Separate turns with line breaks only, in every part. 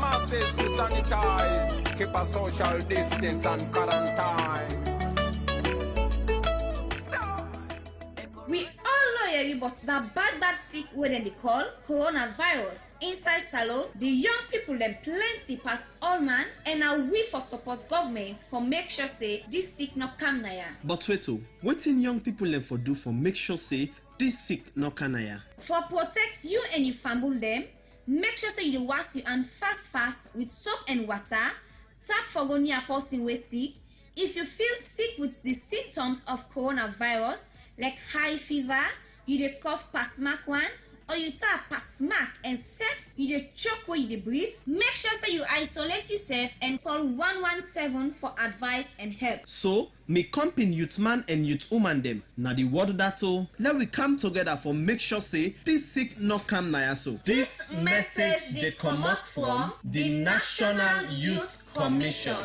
masses to sanitize, keep a social distance and quarantine.
We all know but that bad sick wey dem dey call coronavirus inside Salone, the young people dem plenty pass all man, and now we for support government for make sure say this sick no come naya.
But wait oh, wetin young people dem for do for make sure say this sick no come naya?
For protect you and your family dem, make sure say you dey wash your hand fast with soap and water. Tap for go near person wey sick. If you feel sick with the symptoms of coronavirus like high fever, you dey cough pass mark one, or you tap pass mark and safe, you dey choke when you dey breathe, make sure say you isolate yourself and call 117 for advice and help.
So, me company youth man and youth woman them, na the word that oh, let we come together for make sure say this sick no come naya so.
This message they come out from the National Youth Commission.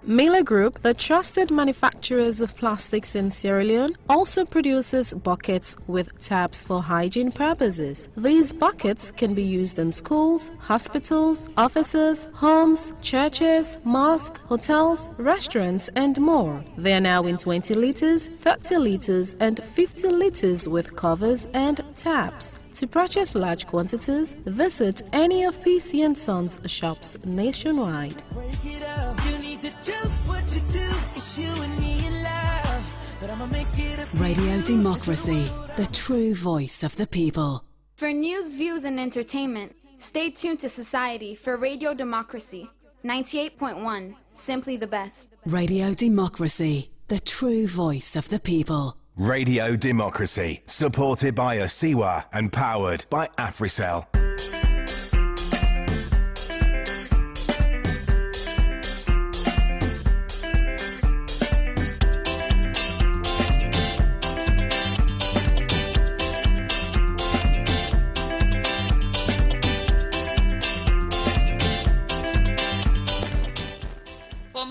Miller Group, the trusted manufacturers of plastics in Sierra Leone, also produces buckets with taps for hygiene purposes. These buckets can be used in schools, hospitals, offices, homes, churches, mosques, hotels, restaurants, and more. They are now in 20 liters, 30 liters, and 50 liters with covers and taps. To purchase large quantities, visit any of PC & Sons shops nationwide.
Radio Democracy, the true voice of the people.
For news, views, and entertainment, stay tuned to Society for Radio Democracy. 98.1, simply the best.
Radio Democracy, the true voice of the people.
Radio Democracy, supported by Asiwa and powered by Africell.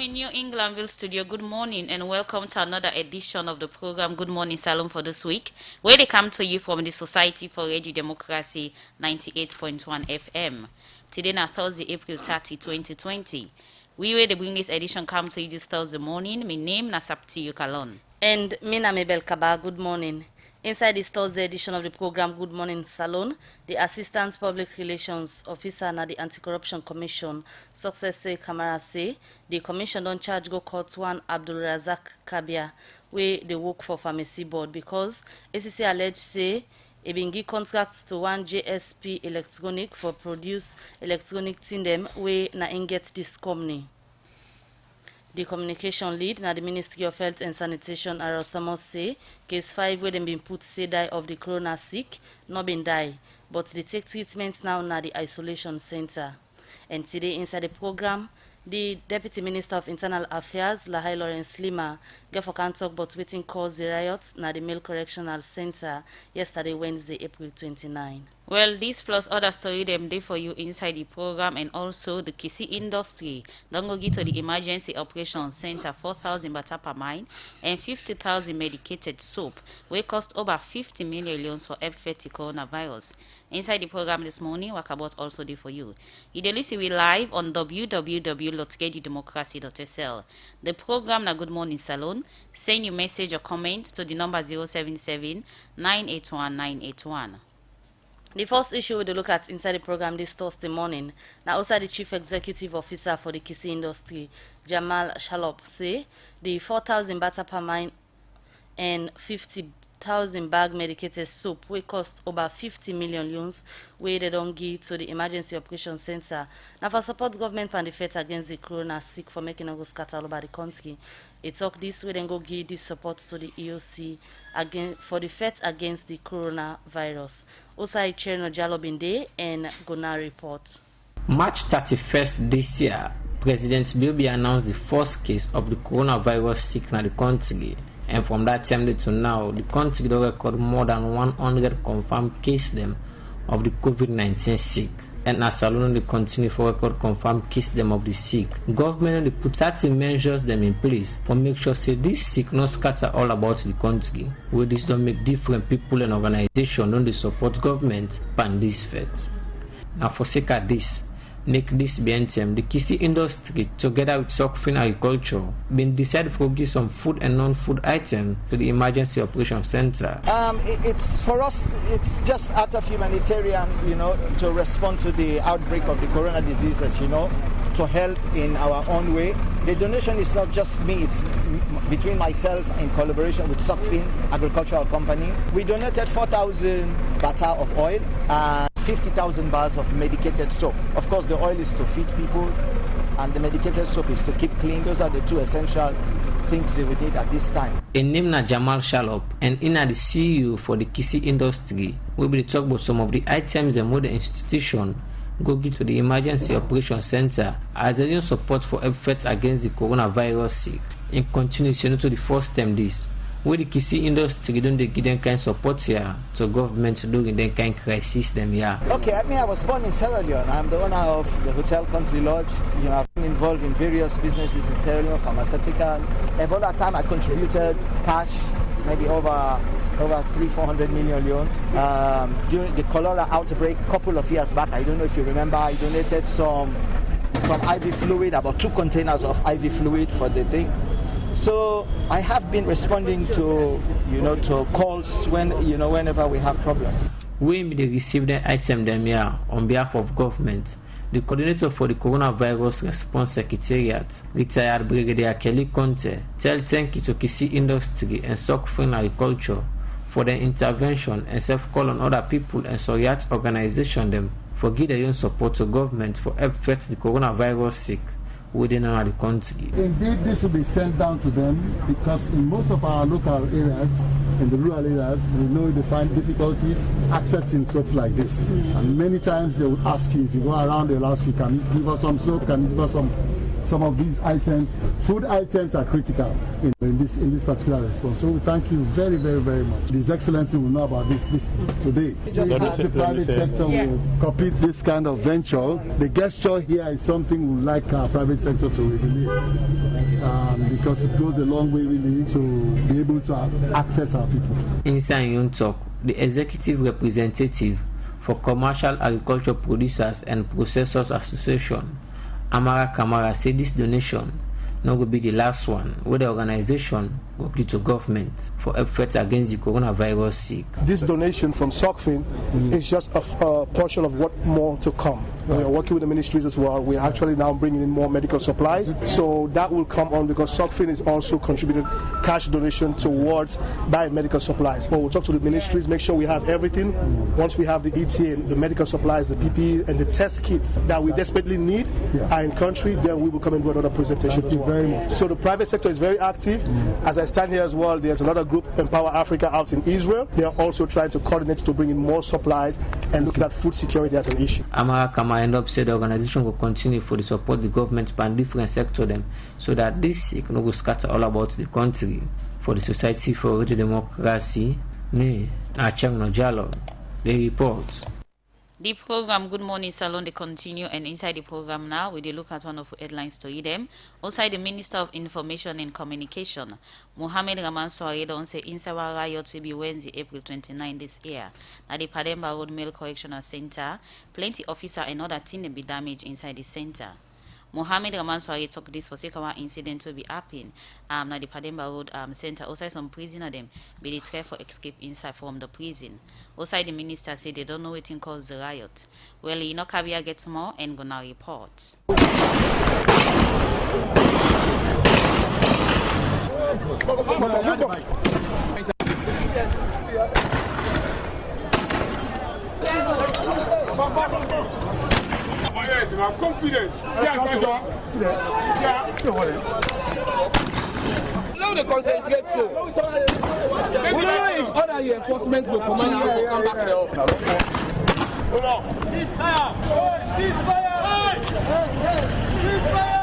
New Englandville studio, good morning and welcome to another edition of the program Good Morning Salone for this week, where they come to you from the Society for Radio Democracy 98.1 FM. Today na Thursday, April 30, 2020. We where they bring this edition come to you this Thursday morning. My name na Sapti Yukalon.
And me na Mabel Kaba, good morning. Inside this Thursday edition of the program Good Morning Salone, the Assistant Public Relations Officer na the Anti-Corruption Commission, Success say Kamara say, the Commission don't charge go court one Abdul Razak Kabia, where they work for Pharmacy Board because ACC alleged say, e bin give contracts to one JSP Electronic for produce electronic tin them where na get this company. The communication lead na the Ministry of Health and Sanitation Arothamos say case 5 where them been put say die of the corona sick, not been die, but they take treatment now na the isolation center. And today inside the program, the Deputy Minister of Internal Affairs, Lahai Lawrence Lima, gave for can talk about waiting cause the riot na the Male Correctional Center yesterday, Wednesday, April 29.
Well, this plus other story them day for you inside the program, and also the Kissi Industry. Don't go get to the Emergency Operations Center 4,000 baht per mine and 50,000 medicated soap, which cost over 50 million for F30 coronavirus. Inside the program this morning, work about also day for you. You dey listen we live on www.radiodemocracy.sl. The program na Good Morning Salone. Send your message or comment to the number 077 981 981.
The first issue we look at inside the program this Thursday morning, now also the Chief Executive Officer for the Kissi Industry, Jamal Shalop, say the 4,000 baht per mine and 50,000 bag medicated soap will cost over 50 million loans where they don't give to the Emergency Operations Center. Now for support government and the fight against the corona sick for making a go scatter all over the country. It talk this way then go give this support to the EOC again for the fight against the coronavirus. Osai Cherno Jalobinde and Gona report.
March 31st this year, President Bibi announced the first case of the coronavirus sick in the country. And from that time to now, the country will record more than 100 confirmed cases of the COVID-19 sick. and as Salone they continue for record confirm case them of the sick. Government they put 30 measures them in place for make sure say this sick not scatter all about the country. Where this don't make different people and organizations don't they support government pan this fete. Now for sake of this, make this BNTM, the Kissi Industry, together with Sokfin Agriculture, been decided to give some food and non-food items to the Emergency Operations Center.
It's for us, it's just out of humanitarian, to respond to the outbreak of the corona diseases, to help in our own way. The donation is not just me, it's between myself in collaboration with Sokfin Agricultural Company. We donated 4,000 batter of oil and 50,000 bars of medicated soap. Of course, the oil is to feed people and the medicated soap is to keep clean. Those are the two essential things they would need at this time.
In name na Jamal Shalop and in the CEO for the Kissi Industry, we will talk about some of the items and modern institution go give to the Emergency Operations Center as a new support for efforts against the coronavirus. In continuation to the first term this, where the Kissi Industry don't give them kind of support here to government during the kind of crisis them here.
Okay, I was born in Sierra Leone. I'm the owner of the Hotel Country Lodge. I've been involved in various businesses in Sierra Leone, pharmaceutical. About that time I contributed cash, maybe over 300-400 million yuan. During the cholera outbreak a couple of years back, I don't know if you remember, I donated some IV fluid, about 2 containers of IV fluid for the thing. So I have been responding to to calls whenever we have problems.
We may receive the item them here on behalf of government. The coordinator for the Coronavirus Response Secretariat, retired Brigadier Kelly Conte, tell thank you to Kissi Industry and Sokfin Agriculture for their intervention and self-call on other people and Soriat organization them for give their own support to government for help fight the coronavirus sick within our country.
Indeed, this will be sent down to them because in most of our local areas, in the rural areas, we know they find difficulties accessing soap like this. And many times they will ask you, if you go around, they'll ask you, can you give us some soap, can you give us some of these items. Food items are critical in this particular response. So we thank you very, very, very much. His Excellency will know about this today. Just the private sector will copy this kind of venture. The gesture here is something we like our private sector to regulate because it goes a long way really to be able to access our people.
Inside your talk, the executive representative for Commercial Agriculture Producers and Processors Association, Amara Kamara, said this donation not will be the last one where the organization will be to government for efforts against the coronavirus sick.
This donation from Sokfin is just a portion of what more to come. We are working with the ministries as well. We are actually now bringing in more medical supplies. So that will come on because Sokfin is also contributed cash donation towards buying medical supplies. But we'll talk to the ministries, make sure we have everything. Once we have the ETA, the medical supplies, the PPE, and the test kits that we desperately need are in country, then we will come and do another presentation as well. Very much. So the private sector is very active. As I stand here as well, there's another group, Empower Africa, out in Israel. They are also trying to coordinate to bring in more supplies and looking at food security as an issue.
Amara Kama end up said the organization will continue for the support the government and different sector them so that this sick no go scatter all about the country. For the Society for Radio Democracy, me, Achang Nojalo, they report.
The program Good Morning Salone they continue, and inside the program now we look at one of the headlines to read them. Outside the Minister of Information and Communication, Mohammed Raman Soare don't say inside a riot will be Wednesday, April 29 this year. Now the Pademba Road Male Correctional Center, plenty officer and other thing be damaged inside the center. Mohammed Raman Soare talk this for sake of incident to be happening. Now the Pademba Road center outside some prisoner them be they try for escape inside from the prison. Outside the minister say they don't know what caused the riot. Well, Kabia gets more and gonna report.
I'm confident. Now the concentrate too. We don't know if other enforcement will command you to come back to the office. Hold on. Ceasefire! Ceasefire! Ceasefire!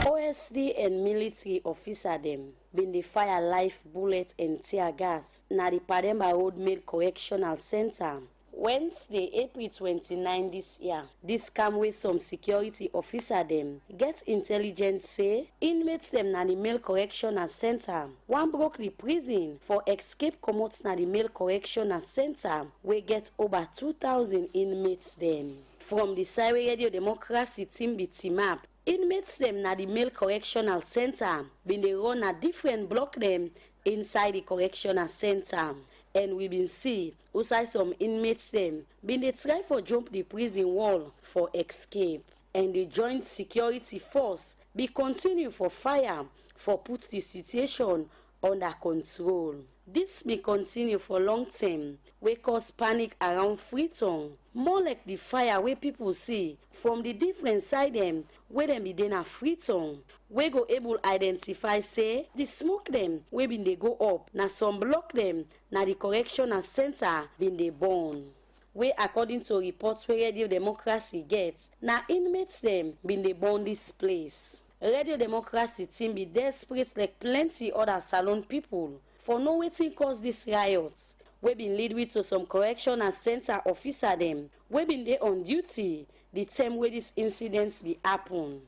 OSD and military military officer them been the fire life bullet and tear gas na the Pademba Road Male Correctional Center. Wednesday, April 29 this year, this come with some security officer them get intelligence say inmates them na the Male Correctional Center. One broke the prison for escape commotes na the Male Correctional Center we get over 2,000 inmates them. From the Syria Radio Democracy team be team up. Inmates them na the Male Correctional Center been they run a different block them inside the correctional center. And we been see outside some inmates them been they try for jump the prison wall for escape. And the joint security force be continue for fire for put the situation under control. This may continue for long term, we cause panic around Freetown. More like the fire where people see from the different side them where them be then a Freetown. We go able identify say the smoke them where been they go up. Na some block them na the correctional center been they burn. We according to reports where Radio Democracy gets, na inmates them been they burn this place. Radio Democracy team be desperate like plenty other Salone people for no waiting cause these riots. We been lead with to some correctional center officer them. We been there on duty the time where these incidents be happen.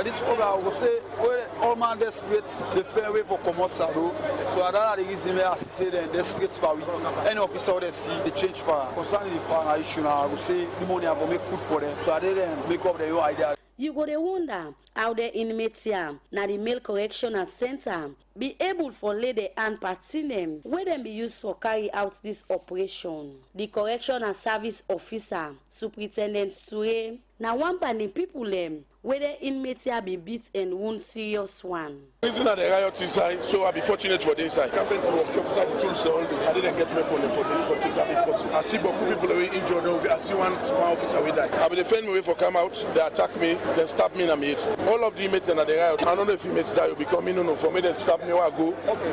This program will say all man desperate the fair way for Komotaro to another reason where I say then desperate power. Any officer they see the change power concerning the fire issue now I will say the money I will make food for them. So I didn't make up their idea.
You go to wonder how the inmates here na the Male Correctional Center be able for lay the hand party them where them be used for carry out this operation. The correctional service officer, Superintendent Sure, na one band people them where the inmates here be beat and wound serious one.
Reason that the riot inside, so I'll be fortunate for the inside. Carpenter workshop inside the tools all day. I didn't get weapon for the take that because I see but people away injured. I see one officer we die. I will defend me for come out. They attack me, then stab me in the mid. All of the inmates and the riot. I don't know if inmates die will become no for me then stab me where I go.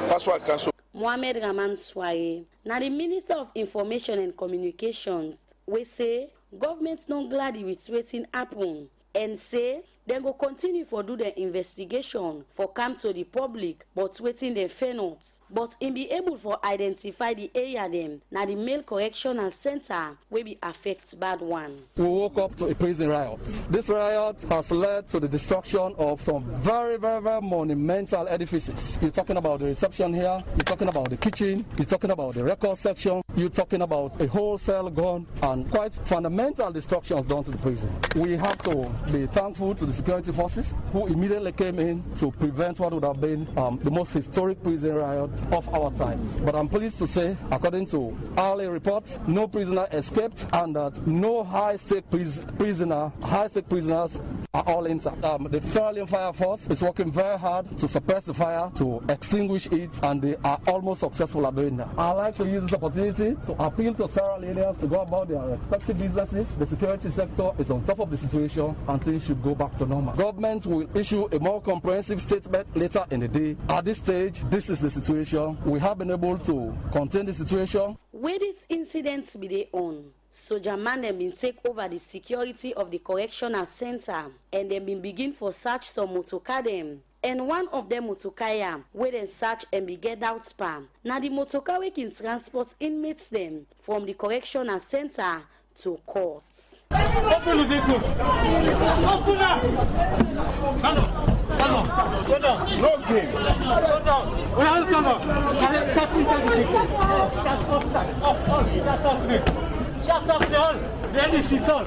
That's why I cancel.
Mohamed Raman Swaye, now the Minister of Information and Communications, we say government's not glad with waiting happen and say they go continue for do the investigation for come to the public but waiting the fair notes. But in be able for identify the area them now the Male Correctional Center will be affect bad one.
We woke up to a prison riot. This riot has led to the destruction of some very monumental edifices. You're talking about the reception here, you're talking about the kitchen, you're talking about the record section, you're talking about a whole cell gone, and quite fundamental destructions done to the prison. We have to be thankful to the security forces who immediately came in to prevent what would have been the most historic prison riot of our time. But I'm pleased to say, according to early reports, no prisoner escaped and that no high-stake prisoners are all intact. The Sierra Leone Fire Force is working very hard to suppress the fire, to extinguish it, and they are almost successful at doing that. I'd like to use this opportunity to appeal to Sierra Leoneans to go about their respective businesses. The security sector is on top of the situation and things should go back to normal. Government will issue a more comprehensive statement later in the day. At this stage, this is the situation. We have been able to contain the situation.
Where these incidents be they on? Soldier man them been take over the security of the correctional center and them been begin for search some motocar them. And one of them motocar where they search and be get out spam. Now the motocar we can transport inmates them from the correctional center to courts.
Open the vehicle. Open up. Go down. No game. Go down. We have to come up. Shut inside the vehicle. Shut up me. Shut up the hall. Ready, sit on.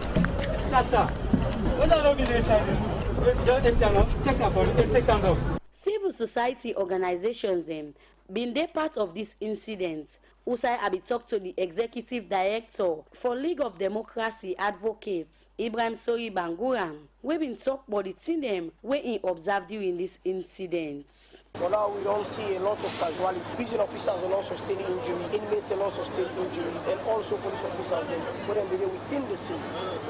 Shut up. When I log in inside, check up on it. Take them off.
Civil society organizations them been they part of this incident Usai I be talk to the executive director for League of Democracy Advocates, Ibrahim Sori Banguram, we been talk about the thing them where he observed during this incident.
For now, we don't see a lot of casualties. Prison officers are not sustaining injury, inmates are not sustaining injury, and also police officers when they within the scene.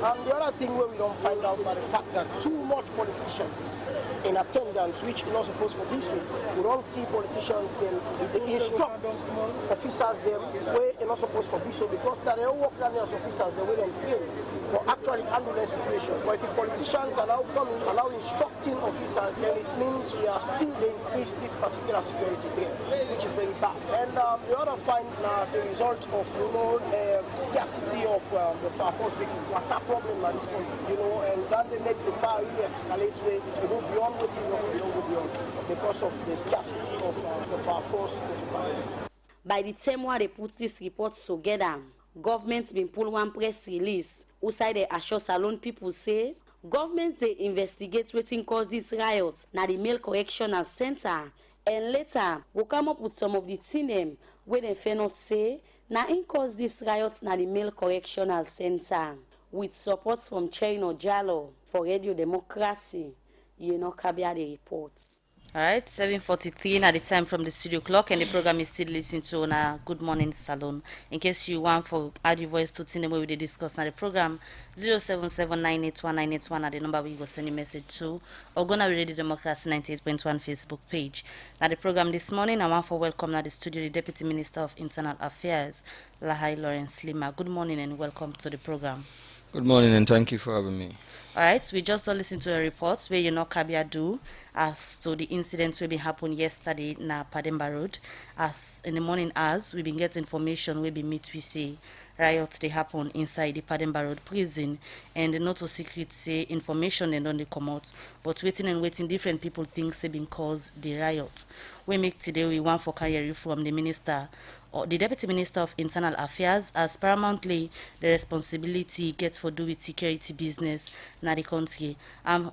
And the other thing where we don't find out by the fact that too much politicians in attendance, which are not supposed to be so. We don't see politicians then they instruct officers them where they're not supposed to be so because they all work down as officers the way they train for actually handling situations. So if the politicians are now coming and now instructing officers, then it means we are still increase this particular security there, which is very bad. And the other find as a result of scarcity of the fire force vehicle, water problem at this point, and then they make the fire re-escalate where they go beyond what they don't go beyond because of the scarcity of the fire force.
By the time where they put this report together, government's been pull one press release. Outside the Assure Salone people say government they investigate wetin cause this riot na the male correctional center, and later will come up with some of the thing them where they fair not say na in cause this riot na the male correctional center. With support from Chino Jallo for Radio Democracy, Kabia the reports.
All right, 7:43 at the time from the studio clock, and the program is still listening to on Good Morning Salone. In case you want for add your voice to Tinemo we discuss now the program 077981981 at the number we go send a message to or gonna Radio Democracy 98.1 Facebook page. Now the program this morning I want for welcome now the studio the Deputy Minister of Internal Affairs, Lahai Lawrence Lima. Good morning and welcome to the program.
Good morning and thank you for having me.
All right, we just listened to a report where Kabia do as to the incident we been happened yesterday na Pademba Road. As in the morning as we been get information we been meet we say riots they happen inside the Pademba Road prison, and not so secret say information and only come out, but waiting different people think they been caused the riot. We make today we want for carry from the minister or the Deputy Minister of Internal Affairs as paramountly the responsibility gets for do with security business na the country.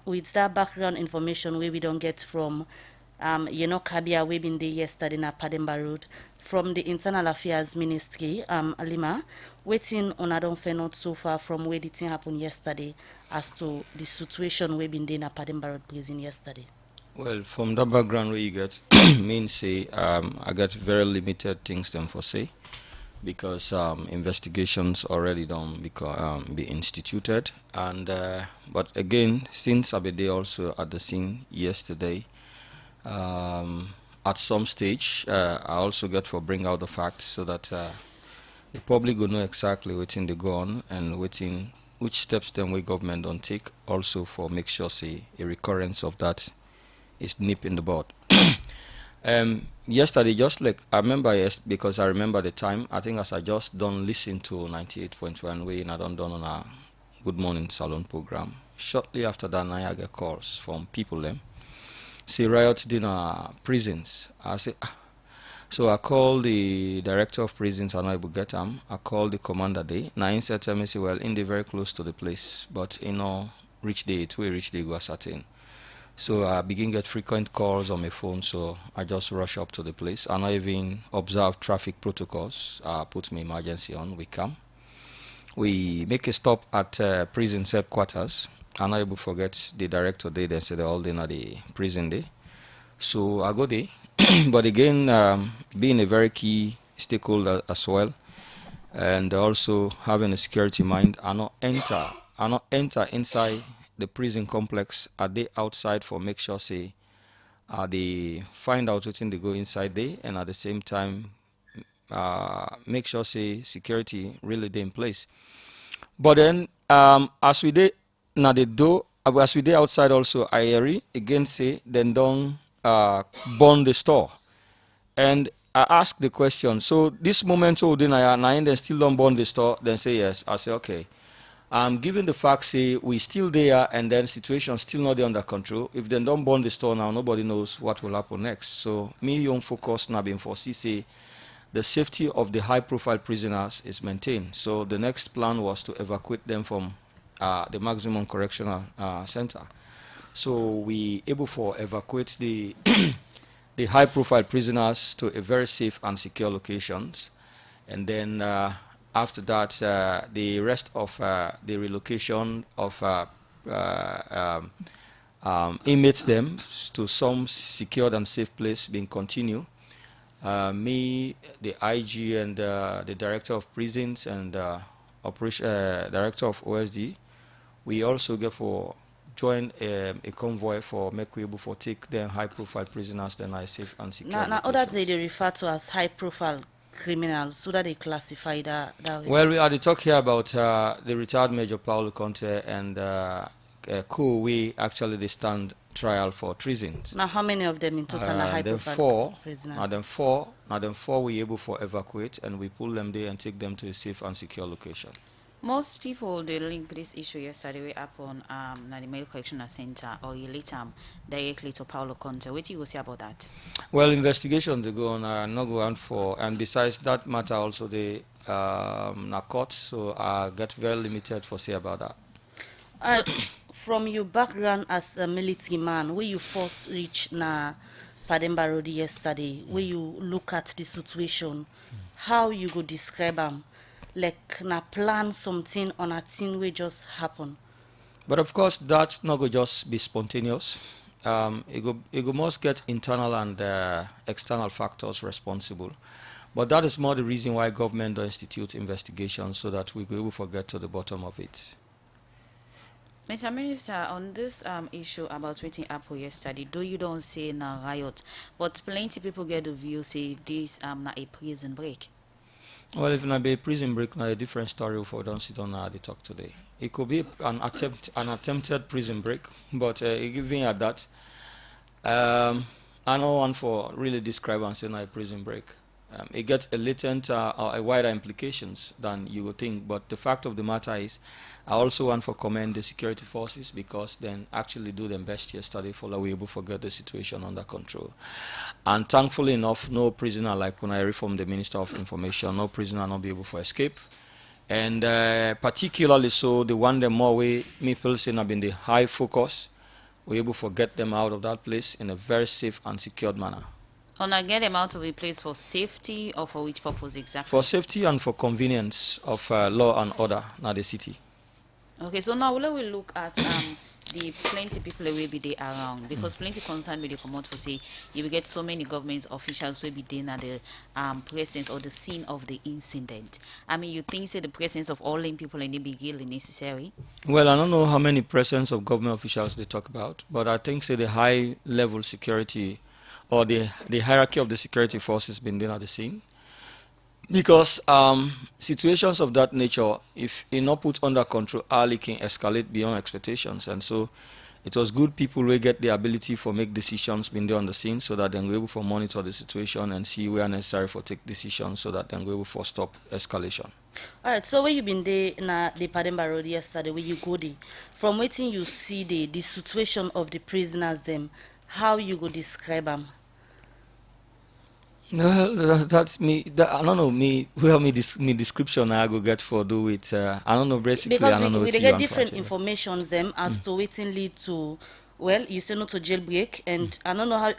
With that background information where we don't get from Kabia we been there yesterday na Pademba Road from the Internal Affairs Ministry, Alima, waiting on I don't find out so far from where the thing happened yesterday as to the situation we been there na Pademba Road prison yesterday.
Well, from that background where you get means say I got very limited things them for say because investigations already done be instituted, and but again since I be there also at the scene yesterday, at some stage I also get for bring out the facts so that the public will know exactly what they go on and which steps them we government don't take also for make sure say a recurrence of that is nip in the bud. Yesterday, just like I remember, because I remember the time, I think as I just done listen to 98.1 way and I done on a Good Morning Salone program. Shortly after that, I get calls from people them say riots in prisons. I say, so I called the director of prisons, and I will get him. I called the commander there. Now he said to me, say, well, in the very close to the place, but reach day, it's where reach day go certain. So I begin get frequent calls on my phone, so I just rush up to the place. And I even observe traffic protocols. Put my emergency on, we come. We make a stop at prison headquarters. And I will forget the director there, they said all day at the prison day. So I go there. But again, being a very key stakeholder as well, and also having a security mind, I not enter inside the prison complex. Are they outside for make sure say they find out what they go inside there, and at the same time make sure say security really they in place. But then as we did now the door, as we did outside also I again say then don't burn the store. And I ask the question, so this moment so then I still don't burn the store, then say yes. I say okay. Given the fact say we still there and then situation still not under control, if they don't burn the store now, nobody knows what will happen next. So me young focus now being for say the safety of the high profile prisoners is maintained. So the next plan was to evacuate them from the maximum correctional center. So we able for evacuate the the high profile prisoners to a very safe and secure locations. And then after that, the rest of the relocation of inmates them to some secured and safe place being continued. Me, the IG, and the director of prisons and director of OSD, we also get for join a convoy for make we able for take them high-profile prisoners then I safe and secure.
Now, others they refer to as high-profile criminals, so that they classify that way.
Well, we are talk here about the retired Major Paulo Conte and we actually they stand trial for treason.
Now, how many of them in total are high-profile prisoners?
Now, them four we able for evacuate and we pull them there and take them to a safe and secure location.
Most people they link this issue yesterday way up on the Male Correctional Center or later directly to Paulo Conte. What do you say about that?
Well, investigations they go on not go on for, and besides that matter also they are court, so I get very limited for say about that.
From your background as a military man, where you first reach na Pademba Road yesterday, where you look at the situation, how you go describe them? Like na plan something on a thing we just happen.
But of course that's not go just be spontaneous. It go must get internal and external factors responsible. But that is more the reason why government do institute investigations so that we go able to get to the bottom of it.
Mr. Minister, on this issue about waiting Apple yesterday, though you don't say na riot, but plenty people get the view say this na a prison break.
Well, if not be a prison break, now a different story for don't sit on the talk today. It could be an attempted prison break, but even at that, I don't want for really describe and say now a prison break. It gets a latent or a wider implications than you would think. But the fact of the matter is, I also want to commend the security forces because then actually do their best yesterday for we able to get the situation under control. And thankfully enough, no prisoner, like when I reformed the Minister of Information, no prisoner not be able to escape. And particularly so, the one the more way me feel saying have been the high focus, we're able to get them out of that place in a very safe and secured manner.
And I get them out of the place for safety or for which purpose exactly?
For safety and for convenience of law and order in the city.
Okay, so now let we look at the plenty people will be there around because plenty concern with the come out for say you will get so many government officials will be there at the presence or the scene of the incident. I mean, you think say the presence of all them people in the big really necessary?
Well, I don't know how many presence of government officials they talk about, but I think say the high level security or the hierarchy of the security forces been there at the scene. Because situations of that nature, if you're not put under control, early can escalate beyond expectations. And so it was good people will get the ability for make decisions being there on the scene so that then we're able to monitor the situation and see where necessary for take decisions so that then we're able to stop escalation.
All right, so when you been there na the Pademba Road yesterday, when you go there, from waiting you see the situation of the prisoners them, how you go describe them?
No, that's me. I don't know me. Well, me description I go get for do it. I don't know basically.
Because
I don't know
we get different informations them as to waiting lead to. Well, you say no to jailbreak, and I don't know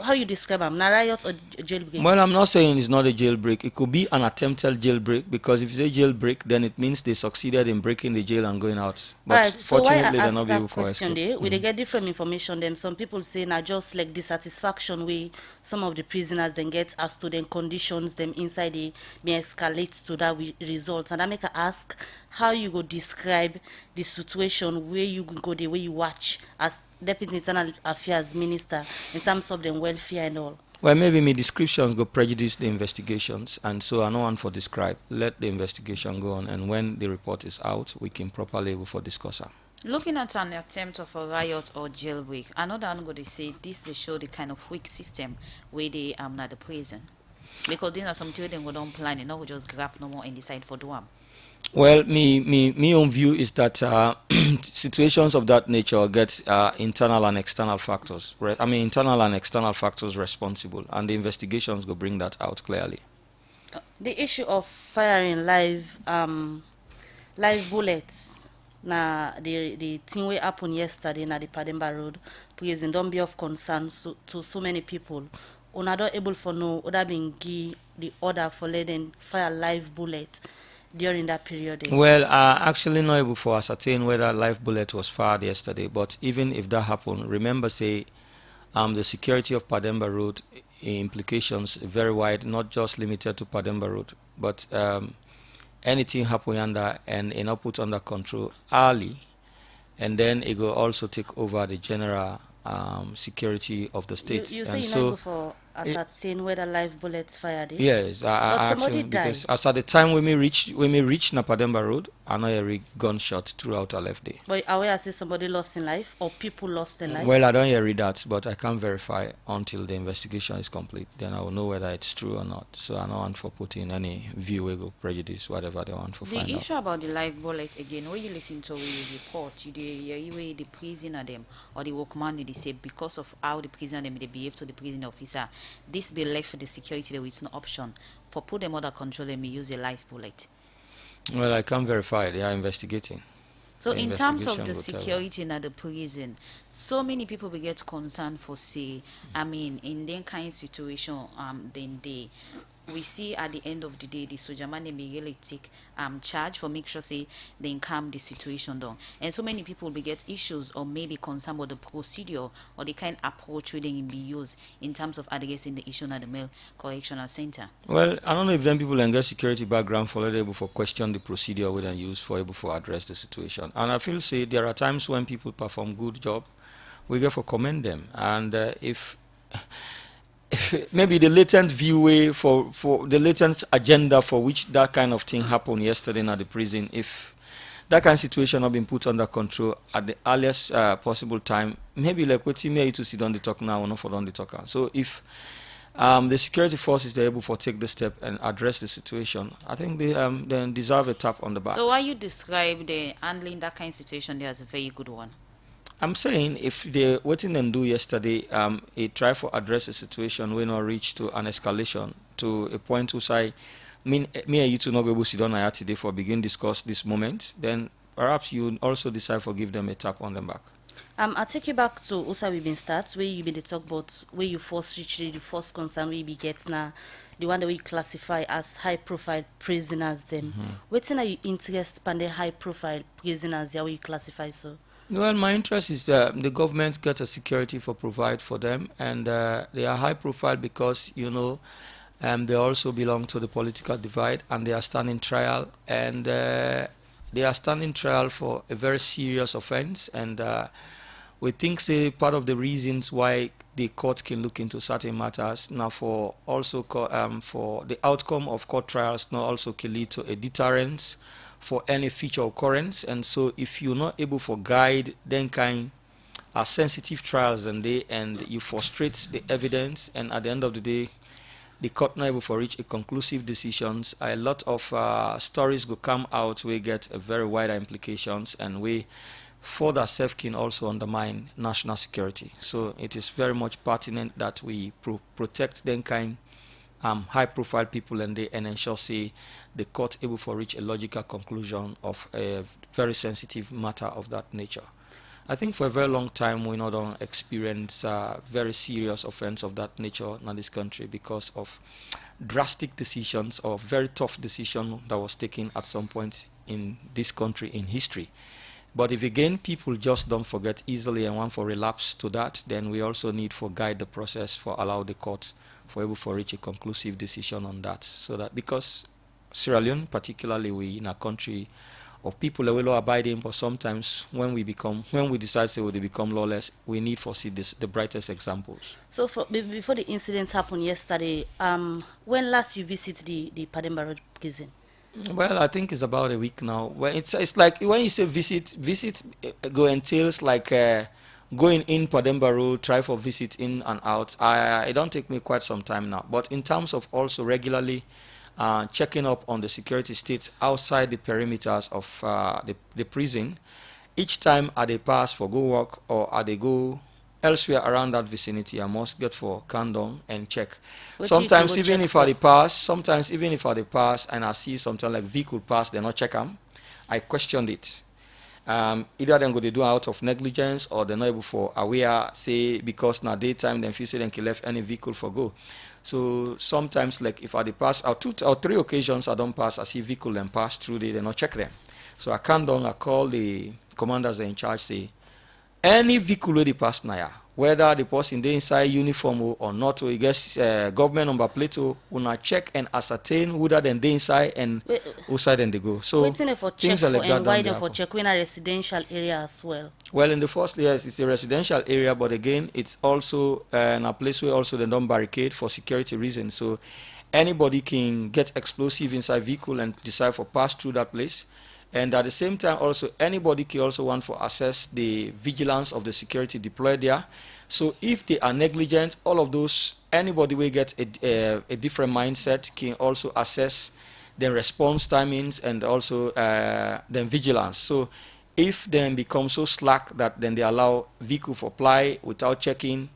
how you describe them. Na riot or jailbreak?
Well, I'm not saying it's not a jailbreak. It could be an attempted jailbreak because if you say jailbreak, then it means they succeeded in breaking the jail and going out. But
right, so
fortunately,
why I
they're not
ask
able
that
to
question
escape.
there, we they get different information. Them some people say na just like dissatisfaction way some of the prisoners then get as to them conditions them inside the may escalate to that result. And I make a ask how you go describe the situation where you go the way you watch as Deputy Internal Affairs Minister in terms of the welfare and all.
Well, maybe my descriptions go prejudice the investigations, and so I don't want to describe. Let the investigation go on, and when the report is out, we can properly go for discussion.
Looking at an attempt of a riot or jailbreak, another I'm going to say this they show the kind of weak system where they at the prison. Because there are some people they go down plan and not just grab no more and decide for do them.
Well, me own view is that situations of that nature get internal and external factors. I mean, internal and external factors responsible, and the investigations will bring that out clearly.
The issue of firing live bullets, na the thing we happened yesterday na the Pademba Road prison don't be of concern to so many people. una not able for know would have been give the order for letting fire live bullet during that period?
Well, actually not able for ascertain whether live bullet was fired yesterday, but even if that happened, remember say the security of Pademba Road implications very wide, not just limited to Pademba Road, but anything happen under and not put under control early, and then it will also take over the general security of the state.
You say
and
you
so
not go for ascertain whether live bullets fired?
yes,
but somebody
actually,
died.
because as at the time when we reach Pademba Road, I know a gunshot throughout our left day.
But are we say somebody lost in life or people lost in life?
Well, I don't hear that, but I can't verify until the investigation is complete. Then I will know whether it's true or not. So I don't want for putting any view, go prejudice, whatever they want for find out.
The issue about the live bullet again, when you listen to a report, the prisoner them or the workman they say because of how the prisoner them they behave to the prison officer, this be left for the security there with no option for put them under control and use a live bullet.
Well, I can't verify. They are investigating.
So in terms of the security in the prison, so many people will get concerned for say, I mean, in that kind of situation, then we see at the end of the day, the soldier man may really take charge for make sure say they calm the situation down. And so many people will get issues or maybe concerned about the procedure or the kind of approach they can be used in terms of addressing the issue at the male correctional center.
Well, I don't know if then people can get security background for able for question the procedure we then use for able for address the situation. And I feel say there are times when people perform good job, we get for commend them. And if maybe the latent view for the latent agenda for which that kind of thing happened yesterday at the prison, if that kind of situation not been put under control at the earliest possible time, maybe like what you may to sit on the talk now or not for on the talk. So if the security forces are able to take the step and address the situation, I think they then deserve a tap on the back.
So why you describe the handling that kind of situation there as a very good one?
I'm saying if they what them do yesterday, it try for address a situation we not reach to an escalation to a point to say, me and you to not go sit down here today for begin discuss this moment, then perhaps you also decide for give them a tap on the back.
I'll take you back to Usa we been start where you been the talk about where you first reach the first concern we be get now. The one that we classify as high-profile prisoners. Them, what's in your interest in the high-profile prisoners? How we classify so?
Well, my interest is the government get a security for provide for them, and they are high profile because they also belong to the political divide, and they are standing trial, and they are standing trial for a very serious offense, and we think say part of the reasons why the court can look into certain matters now for also for the outcome of court trials now also can lead to a deterrence for any future occurrence. And so if you're not able to guide then kind of sensitive trials and you frustrate the evidence, and at the end of the day the court not able to reach a conclusive decisions, a lot of stories will come out we get a very wider implications, and we further self can also undermine national security. So it is very much pertinent that we protect then kind high-profile people and ensure say the court able to reach a logical conclusion of a very sensitive matter of that nature. I think for a very long time we not experience very serious offense of that nature in this country because of drastic decisions or very tough decision that was taken at some point in this country in history. But if again people just don't forget easily and want for relapse to that, then we also need for guide the process for allow the court for able to reach a conclusive decision on that. So that because Sierra Leone, particularly we in a country of people that will law abiding, but sometimes when we decide say they become lawless, we need for see the brightest examples.
So before the incident happened yesterday, when last you visit the Pademba Road prison?
Well, I think it's about a week now. Well, it's like when you say visit go entails like going in Pademba Road, try for visit in and out. It don't take me quite some time now. But in terms of also regularly checking up on the security states outside the perimeters of the prison, each time they pass for go work or they go elsewhere around that vicinity, I must get for countdown and check. Sometimes even if I pass and I see something like vehicle pass, they not check them, I questioned it. either them go they do out of negligence or they're not able for aware, say because now daytime then feel say they can left any vehicle for go. So sometimes like if I dey pass or 2 or 3 occasions I don't pass, I see vehicle then pass through they not check them. So I can't down, I call the commanders in charge, say any vehicle where they pass now, whether the person they inside uniform or not, or you guess government number plate, when check and ascertain whether then they inside and outside and they go. So
waiting for
things
check
are like
for
that.
and why them for check in a residential area as well?
Well, in the first place, it's a residential area, but again, it's also a place where also they don't barricade for security reasons. So anybody can get explosive inside vehicle and decide for pass through that place. And at the same time, also, anybody can also want to assess the vigilance of the security deployed there. So if they are negligent, all of those, anybody will get a different mindset can also assess the response timings and also the vigilance. So if then become so slack that then they allow vehicle for fly without checking,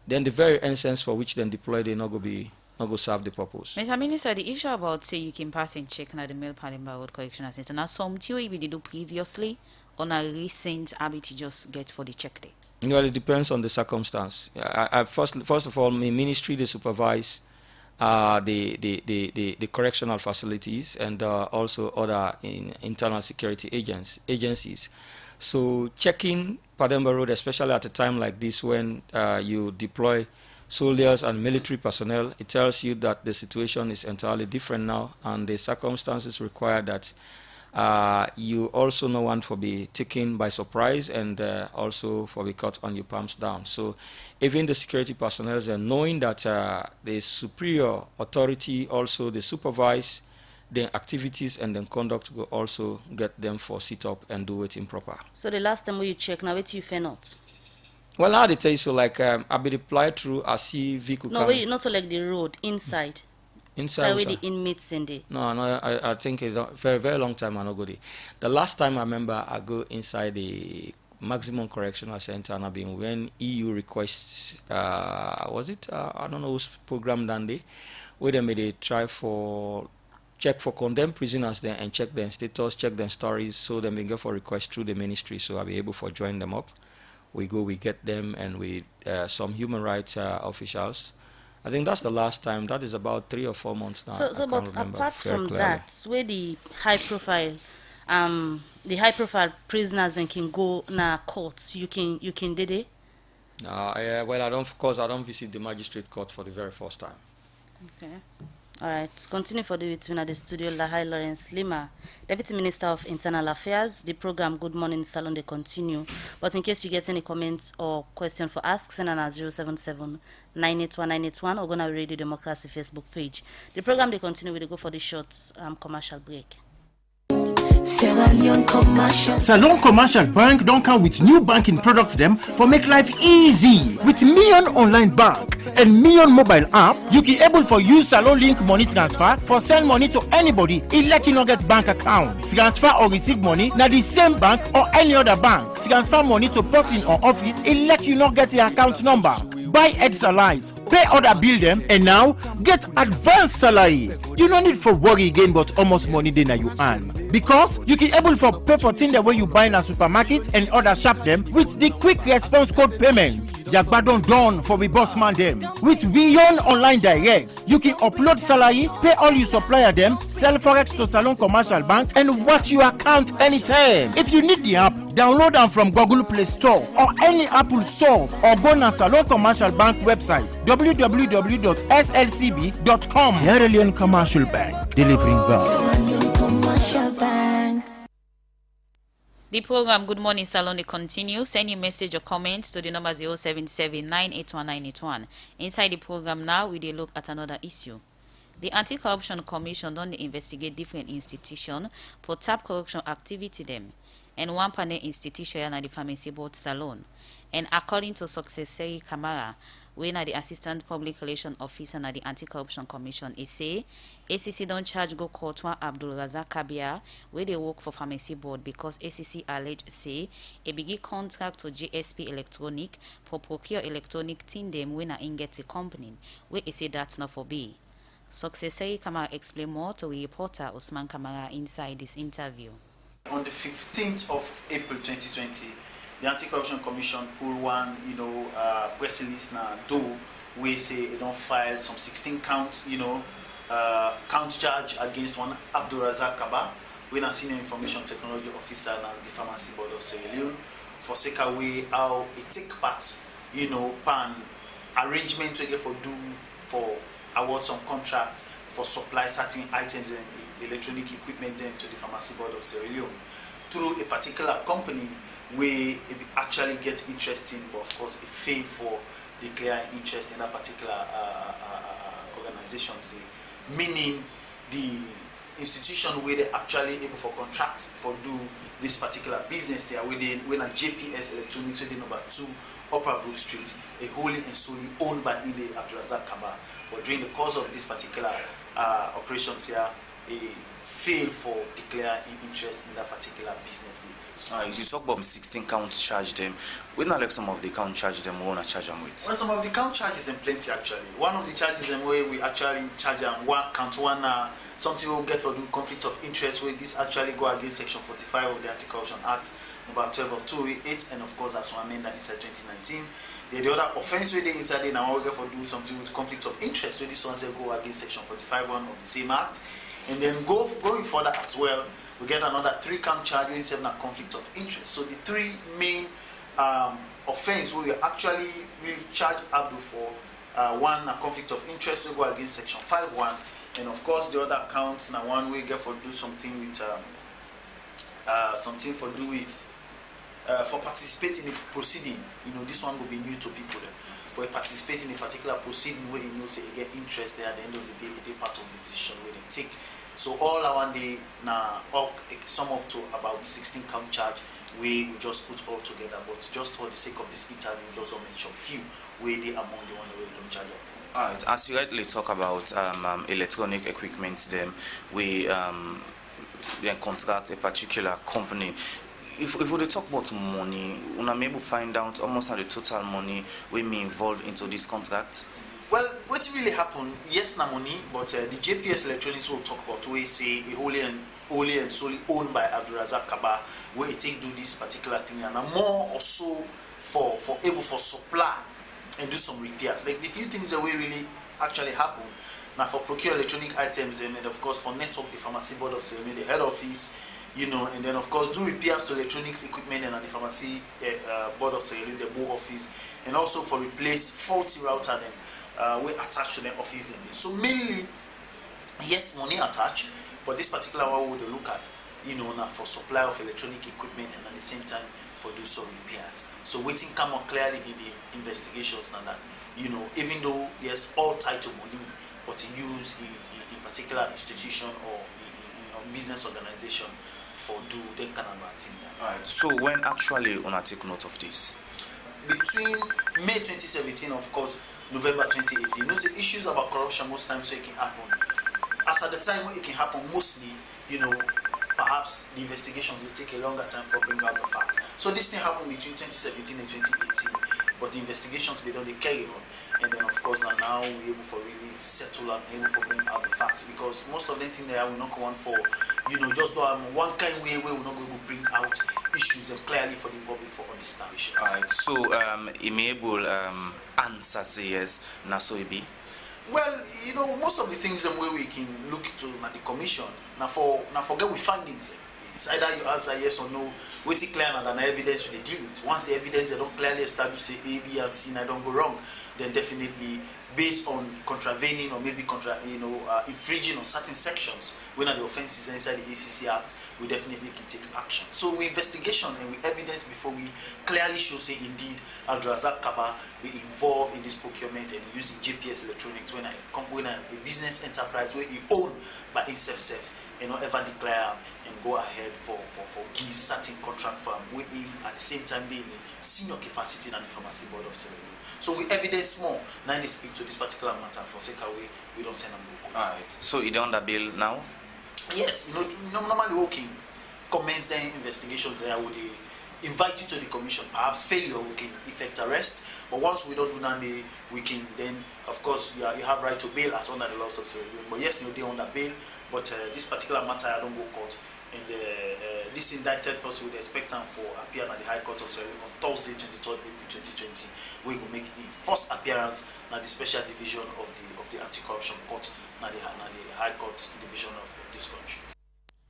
then the very instance for which then deploy they not go serve the purpose.
Mr. Minister, the issue about say you can pass and check na the Male Pademba Road Correctional Center, now something we did do previously on a recent habit you just get for the check day?
Well, it depends on the circumstance. First of all, my ministry they supervise the correctional facilities and also other internal security agencies. So checking Pademba Road, especially at a time like this when you deploy soldiers and military personnel, it tells you that the situation is entirely different now, and the circumstances require that you also no one for be taken by surprise and also for be caught on your palms down. So even the security personnel are knowing that the superior authority also they supervise the activities and then conduct will also get them for sit up and do it improper.
So the last time you check now, what you fair not?
Well, now they tell you so like I be applied through I see vehicle.
No, wait, not like the road inside.
Inside
where the inmates in there.
No, I think it's a very, very long time I not go there. The last time I remember I go inside the maximum correctional center and I've been when EU requests was it I don't know whose program done there, where they made a try for check for condemned prisoners there and check their status, check their stories, so they may go for request through the ministry, so I'll be able to join them up. We go, we get them, and we some human rights officials. I think that's the last time. That is about 3 or 4 months now.
So but apart from that, where the high profile prisoners then can go na courts, you can did it?
Well, I don't visit the magistrate court for the very first time.
Okay. All right, continue for the between at the studio. Lahai Lawrence Lima, Deputy Minister of Internal Affairs. The program Good Morning Salone they continue. But in case you get any comments or question for Ask, send on our 077-981-981 or go to Radio Democracy Facebook page. The program they continue. We go for the short commercial break.
Salone Commercial Bank don't come with new banking products them for make life easy. With Million Online Bank and Million Mobile App, you can able for use Salone Link money transfer for send money to anybody like you not get bank account. Transfer or receive money na the same bank or any other bank. Transfer money to person or office like you not get the account number. Buy Ed Salite, pay other bill them, and now get advanced salary. You don't need for worry again, but almost money then you earn. Because you can able for pay for things the way you buy in a supermarket and other shop them with the quick response code payment. Yagbadon done for we boss man them. With Beyond Online Direct, you can upload salary, pay all you supplier them, sell forex to Salone Commercial Bank, and watch your account anytime. If you need the app, download them from Google Play Store or any Apple Store or go to Salone Commercial Bank website www.slcb.com. Sierra Leone Commercial Bank, delivering value.
The program Good Morning Salone continues. Send your message or comments to the number 077-981-981. Inside the program now, we look at another issue. The Anti-Corruption Commission don't investigate different institutions for tap corruption activity them, and one panel institution at the Pharmacy Board Salone. And according to Successor Kamara, when the Assistant Public Relations Officer at the Anti-Corruption Commission, he say ACC don't charge go court one Abdul Razak Kabia where they work for Pharmacy Board because ACC alleged say a big contract to GSP Electronic for procure electronic thing them when a get a company where he say that's not for be. Successor Kamara explain more to reporter Usman Kamara inside this interview.
on the 15th of April 2020, the Anti-Corruption Commission pulled one, press release now, though we say they don't file some 16 count, count charge against one Abdulrazak Kaba, when a senior information technology officer now the Pharmacy Board of Sierra Leone, for sake away how it take part, pan arrangement to get for do for award some contract for supply certain items and electronic equipment then to the Pharmacy Board of Sierra Leone through a particular company where it actually get interesting, but of course it failed for declare interest in that particular organization, meaning the institution where they actually able for contract for do this particular business here within when a JPS Electronics within number 2 Upper Brook Street, a wholly and solely owned by Inde Abdulrazak Kaba. But during the course of this particular operations here, a failed for declare interest in that particular business.
You talk about 16 counts charge them. We not like some of the count charge them, we want to charge them with.
Well, some of the count charges them plenty actually. One of the charges them where we actually charge them count one something we'll get for the conflict of interest where this actually go against section 45 of the Anti-Corruption Act number 12 of 2008, and of course that's one amendment inside 2019. The other offense where they inside there now we get for do something with conflict of interest where this one say go against section 45 of the same act. And then going further as well, we get another 3 count charge where it's a conflict of interest. So the 3 main offense where we actually really charge Abdul for one, a conflict of interest will go against section 5.1, and of course the other counts now one we get for do something with for participating in the proceeding. This one will be new to people. But participate in a particular proceeding where say you get interest there at the end of the day, they part of the decision where they take. So all our day now sum up to about 16 count charge we just put all together, but just for the sake of this interview, just to mention few where they among the one where we don't charge of.
Alright, as you rightly talk about electronic equipment, then we then contract a particular company. If we talk about money, we are able to find out almost the total money we may involve into this contract.
Well, what really happened? Yes, na money, but the JPS Electronics will talk about we say a wholly and solely owned by Abdulrazak Kaba, where it take do this particular thing and more or so for able for supply and do some repairs. Like the few things that we really actually happen now for procure electronic items and of course for network the Pharmacy Board of Sierra Leone, the head office. And then of course do repairs to electronics equipment and the Pharmacy Board of Sierra Leone, the BO office, and also for replace faulty router then we attach to the office. So mainly, yes, money attached, but this particular one we would look at, now for supply of electronic equipment and at the same time for do some repairs. So waiting come out clearly in the investigations now that, even though yes, all tied to money, but use in particular institution or business organization for do the kind of thing.
Alright, so when actually on take note of this?
Between May 2017, of course, November 2018, the issues about corruption most times so it can happen. As at the time when it can happen, mostly, perhaps the investigations will take a longer time for bring out the facts. So this thing happened between 2017 and 2018, but the investigations they carry on. And then of course now we're able for really settle and able for bring out the facts, because most of them thing there will not go on for just one kind way where we're not going to bring out issues and clearly for the public for understanding.
Alright, so able answer yes, now so it be.
Well, most of the things where we can look to the commission now forget we findings. It's either you answer yes or no, waiting clear and an evidence you deal with. Once the evidence they don't clearly establish say A, B, and C and I don't go wrong, then definitely based on contravening or maybe infringing on certain sections when the offenses inside the ACC Act, we definitely can take action. So we investigation and we evidence before we clearly show say indeed Abdulrazak Kaba we involved in this procurement and using JPS Electronics when a business enterprise where he owned by himself ever declare and go ahead for give certain contract firm with him at the same time being a senior capacity in the Pharmacy Board of Sierra Leone. So we evidence more now they speak to this particular matter for sake away we don't send them go.
Alright. So is on the bill now?
Yes, normally working commence their investigations there would invite you to the commission. Perhaps failure we can effect arrest, but once we don't do that we can then of course you have right to bail as under the laws of Sierra Leone. But yes, they're on the bail. But this particular matter, I don't go court. And this indicted person would expect him for appear at the High Court of Sierra Leone on Thursday, 23rd April 2020. We will make the first appearance at the Special Division of the Anti-Corruption Court, at the High Court Division of this country.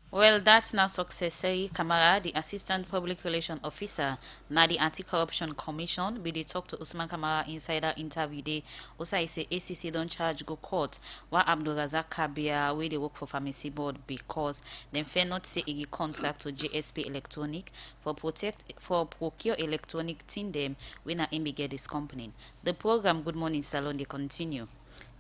Well, that's now Successor Kamara, the Assistant Public Relations Officer, now the Anti-Corruption Commission. We did talk to Usman Kamara insider interview day. Also, I say ACC don't charge go court. Why Abdul Razak Kabia, where they work for Pharmacy Board because them fair not say a contract to JSP Electronic for procure electronic thing them when I get this company. The program Good Morning Salone they continue.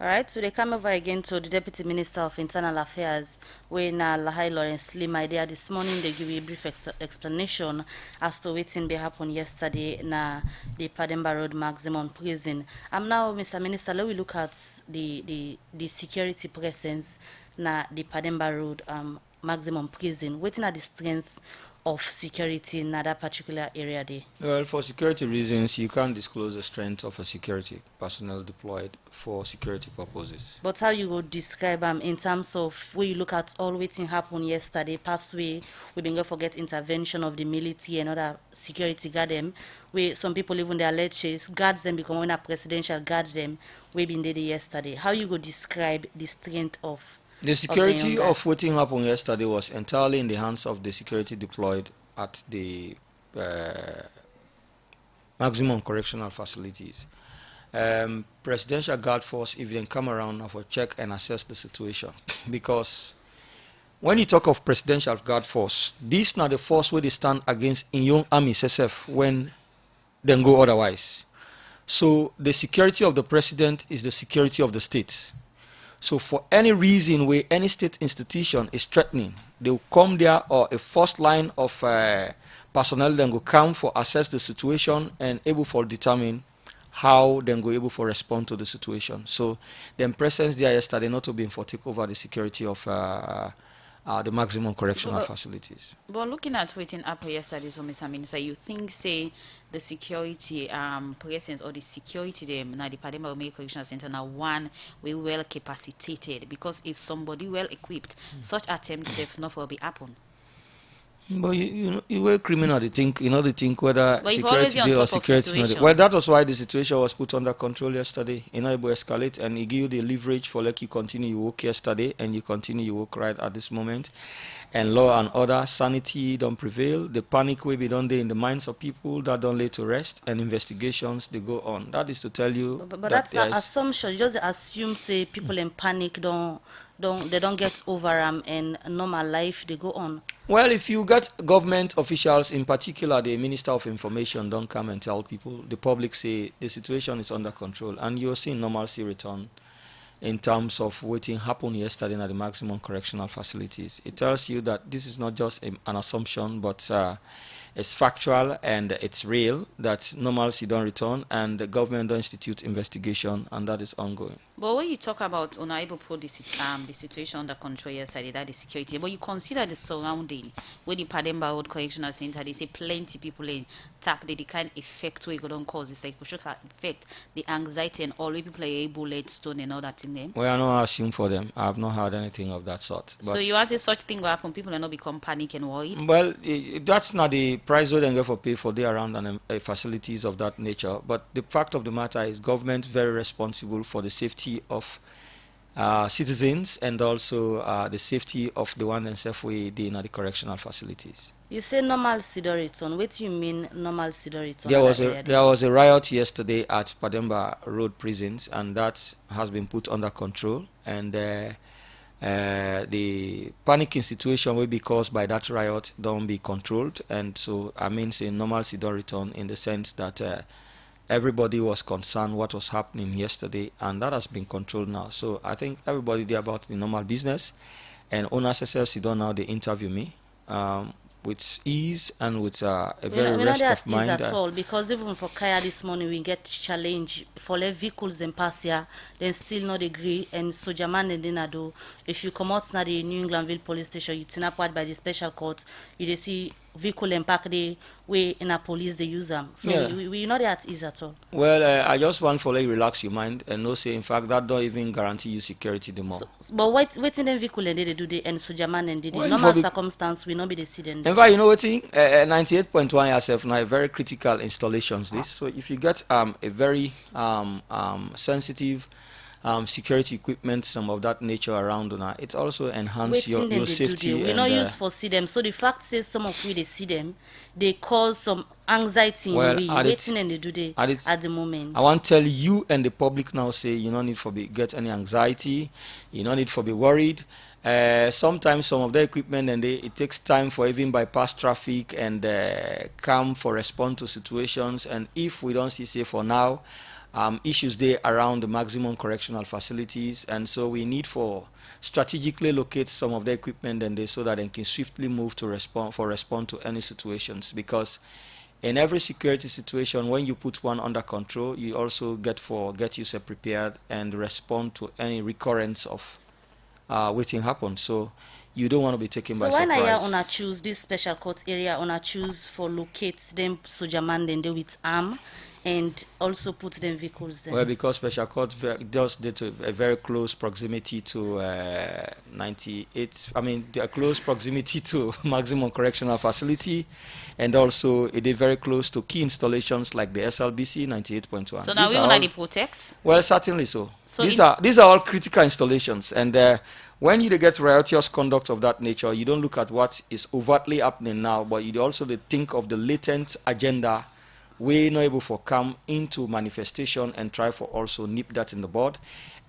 All right, so they come over again to the Deputy Minister of Internal Affairs, when Lahai Lawrence Lim idea this morning. They give you a brief explanation as to what happened yesterday na the Pademba Road maximum prison. Now, Mr. Minister, let we look at the security presence na the Pademba Road maximum prison. What are the strength of security in that particular area there?
Well, for security reasons, you can't disclose the strength of a security personnel deployed for security purposes.
But how you would describe in terms of where you look at all waiting happened yesterday, past way, we've been going to forget intervention of the military and other security guard them, where some people even their lectures guards them become when a presidential guard them, we've been there yesterday. How you would describe the strength of
the security of what happened yesterday was entirely in the hands of the security deployed at the maximum correctional facilities. Presidential guard force, if they come around, have a check and assess the situation. Because when you talk of presidential guard force, this not the force where they stand against in young army SSF when they go otherwise. So the security of the president is the security of the state. So for any reason where any state institution is threatening, they will come there, or a first line of personnel then will come for assess the situation and able for determine how then go able for respond to the situation. So the presence there yesterday not to be for take over the security of the maximum correctional facilities.
But looking at waiting up yesterday, so Mr. Minister, you think say the security presence or the security them now the Pademba Road Correctional Center now one we well capacitated, because if somebody well equipped, such attempt safe not for be happen.
But you were criminal. They think they think whether
but
security day or security not. Well, that was why the situation was put under control yesterday. It will escalate, and it give you the leverage for like you continue your work yesterday and you continue your work right at this moment. And law and order, sanity don't prevail. The panic will be done there in the minds of people that don't lay to rest, and investigations they go on. That is to tell you.
But that's an assumption. You just assume say people in panic don't get over and normal life they go on.
Well, if you got government officials, in particular the Minister of Information, don't come and tell people, the public say the situation is under control, and you're seeing normalcy return in terms of what happened yesterday at the maximum correctional facilities. It tells you that this is not just an assumption, but it's factual and it's real, that normalcy don't return, and the government don't institute investigation, and that is ongoing.
But when you talk about unable to put the situation under control yesterday, that is security, but you consider the surrounding with the Pademba Road Correctional Center, they say plenty people in tap the kind of effect where you don't cause the psychosocial effect, the anxiety and all where people are able lead stone and all that in them.
Well, I don't assume for them. I have not heard anything of that sort.
So you ask if such thing will happen, people are not become panic and worried?
Well, that's not the price they go for pay for their around facilities of that nature. But the fact of the matter is government very responsible for the safety of citizens and also the safety of the one themselves in the correctional facilities.
You say normalcy don't return. What do you mean normalcy don't return?
There was a riot yesterday at Pademba Road prisons, and that has been put under control, and the panicking situation will be caused by that riot don't be controlled, and so I mean say normalcy don't return in the sense that everybody was concerned what was happening yesterday, and that has been controlled now. So I think everybody there about the normal business, and owners themselves don't now they interview me with ease and with a very rest of mind.
Ease at all, because even for Kaya this morning we get challenge for the vehicles in pass here, then still not agree, and so Jaman and Dinado, if you come out now the New Englandville police station, you turn upward by the special court, you see vehicle and park the way in a police they use them. So
Yeah.
we not at ease at all.
Well, I just want for like relax your mind and no say in fact that don't even guarantee you security the more.
But wait in the vehicle and they do the and sojaman and did
Well,
normal circumstance we not be the accident.
In fact, you know what thing? 98.1 yourself now very critical installations this. So if you get a very sensitive security equipment, some of that nature around it also enhance your safety.
We not use for see them. So the fact says some of we they see them, they cause some anxiety in we waiting and they do they at the moment.
I want to tell you and the public now say you don't need for get any anxiety, you don't need for be worried. Sometimes some of the equipment and it takes time for even bypass traffic and come for respond to situations, and if we don't see say for now issues there around the maximum correctional facilities, and so we need for strategically locate some of the equipment and so that they can swiftly move to respond to any situations, because in every security situation when you put one under control you also get yourself prepared and respond to any recurrence of waiting happen. So you don't want to be taken by surprise.
So when I wanna choose this special court area, wanna choose for locate them sojaman then they with arm and also put them vehicles there.
Well, because special court does due to a very close proximity to 98. I mean, they are close proximity to maximum correctional facility, and also it is very close to key installations like the SLBC 98.1.
So now we want to protect.
Well, certainly so. These are all critical installations, and when you get riotous conduct of that nature, you don't look at what is overtly happening now, but you also think of the latent agenda. We're not able to come into manifestation and try for also nip that in the bud.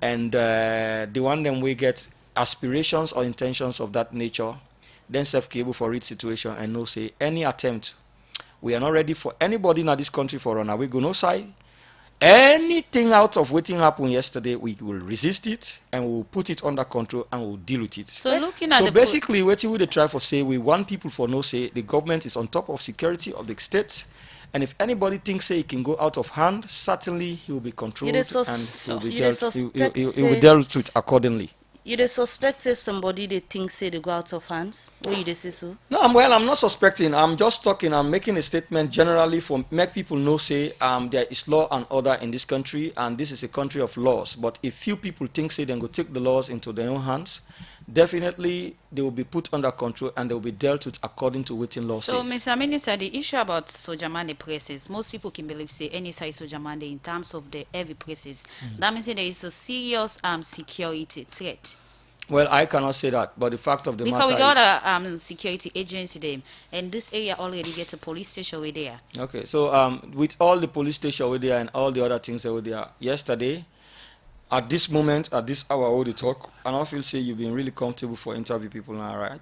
And the one then we get aspirations or intentions of that nature, then self-capable for each situation and no say any attempt. We are not ready for anybody in this country for run away, go no side. Anything out of waiting happened yesterday, we will resist it and we'll put it under control and we'll deal with it.
So looking at
basically what we would try for say we want people for no say the government is on top of security of the states. And if anybody thinks he can go out of hand, certainly he will be controlled and he will be dealt with accordingly.
You they suspect somebody they think say they go out of hands? Or you they say so?
No, I'm not suspecting. I'm just talking. I'm making a statement generally for make people know say there is law and order in this country, and this is a country of laws. But if few people think say they go take the laws into their own hands, definitely they will be put under control and they will be dealt with according to waiting law.
So, Mr. Minister, the issue about Sojamande presses, most people can believe say any size Sojamande in terms of the heavy presses. That means there is a serious security threat.
Well, I cannot say that, but the fact of the matter is...
Because we got a security agency there, and this area already gets a police station over there.
Okay, so with all the police station over there and all the other things over there, yesterday, at this moment, at this hour, all the talk, and I feel say you've been really comfortable for interview people now, right?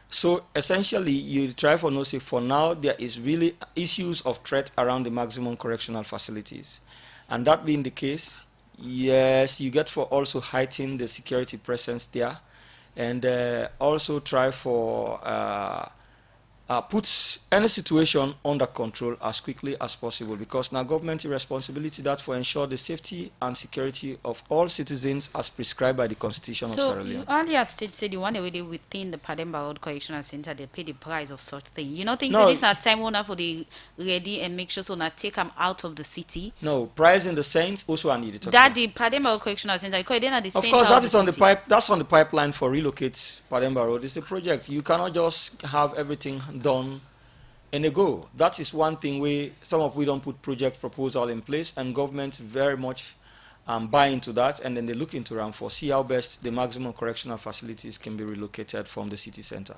So essentially, you try for no say for now, there is really issues of threat around the maximum correctional facilities. And that being the case, yes, you get for also heighten the security presence there, and also try for puts any situation under control as quickly as possible, because now government responsibility that for ensure the safety and security of all citizens as prescribed by the Constitution of Sierra Leone.
So earlier state said you want to really within the Pademba Road Correctional Center they pay the price of such thing. You know, think no. This not time owner for the ready and make sure so not take them out of the city.
No, price in the sense also I need to
that the Pademba Road Correctional Center because they're not the
of course that is on the pipe. That's on the pipeline for relocate Pademba Road. It's a project. You cannot just have everything done in a go. That is one thing we don't put project proposal in place, and government very much buy into that, and then they look into around for see how best the maximum correctional facilities can be relocated from the city center.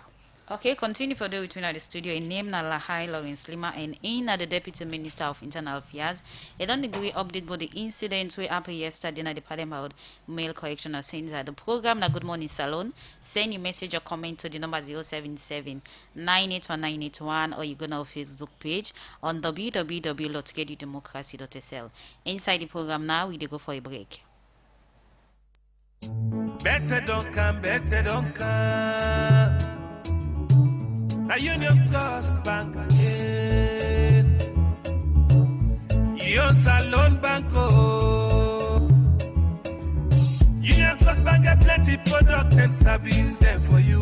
Okay, continue for the between the studio. In name na Lahai Lawrence Lima and in the Deputy Minister of Internal Affairs. I don't agree update about the incident we happened yesterday at the Pademba Road Male Correctional Center. The program na Good Morning Salone. Send your message or comment to the number 077-981-981 or you go to our Facebook page on www.kedudemocracy.sl. Inside the program now, we go for a break.
Better don't come, better don't come. Now Union Trust Bank again. Union Salone Banco. Union Trust Bank get plenty product and service there for you.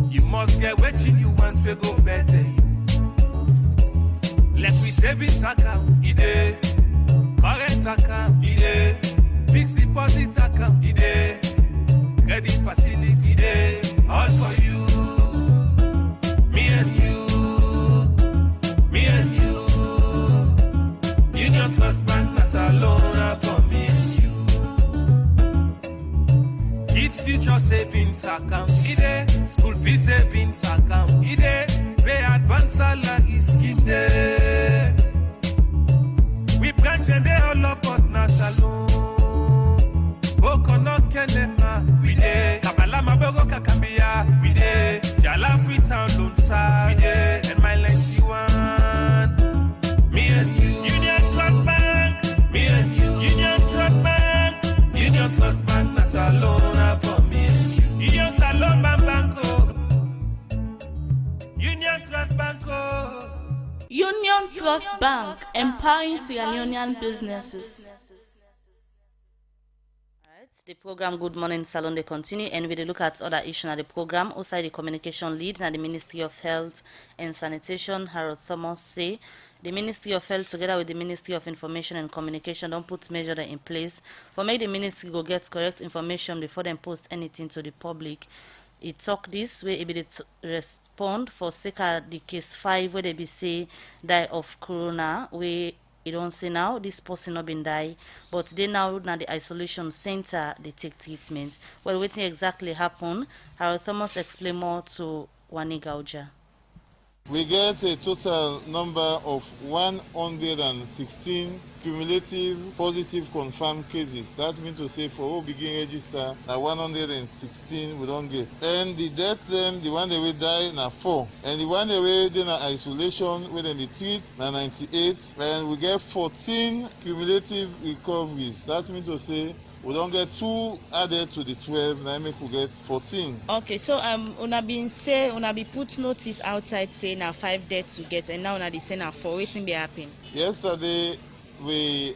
You must must get waiting you want to go better. Let we savings account, ide. Current account, ide. Fixed deposit account, ide. Credit facility, ide. All for you. Me and you. Me and you. Union Trust Bank Salone for me and you. Kids future savings account, ide. School fee savings account, ide. Pay advance salary scheme, ide. We branch and they all love Mornin Salone. Okono Kenema, we ide. Kabala Mabogo Kakambia, we ide. Jala Freetown Lonsa, we ide. And my 91, me and you. Union Trust Bank, me and you. Union Trust Bank, Union Trust Bank Salone for me and you. Union Salone Banco, Union Trust Banco.
Union Trust Bank, empowering Sierra Leonean businesses.
The program Good Morning Salone they continue, and we look at other issues at the program. Also, the communication lead at the Ministry of Health and Sanitation, Harold Thomas, say the Ministry of Health together with the Ministry of Information and Communication don't put measures in place for make the ministry go get correct information before they post anything to the public. He talk this way, he be respond for sake of the case 5 where they be say die of corona, where you don't say now this person not been die, but they now the isolation center they take treatment. Well, waiting exactly happen. Harold Thomas explain more to Wani Gauja.
We get a total number of 116 cumulative positive confirmed cases. That means to say for all begin register, now 116 we don't get. And the death them, the one they will die, now 4. And the one they will in isolation, when they treat, now 98. And we get 14 cumulative recoveries. That means to say we don't get 2 added to the 12, now make we get 14.
Okay, so una been say una be put notice outside say now 5 deaths we get, and now una they say now 4. Waiting be happen.
Yesterday we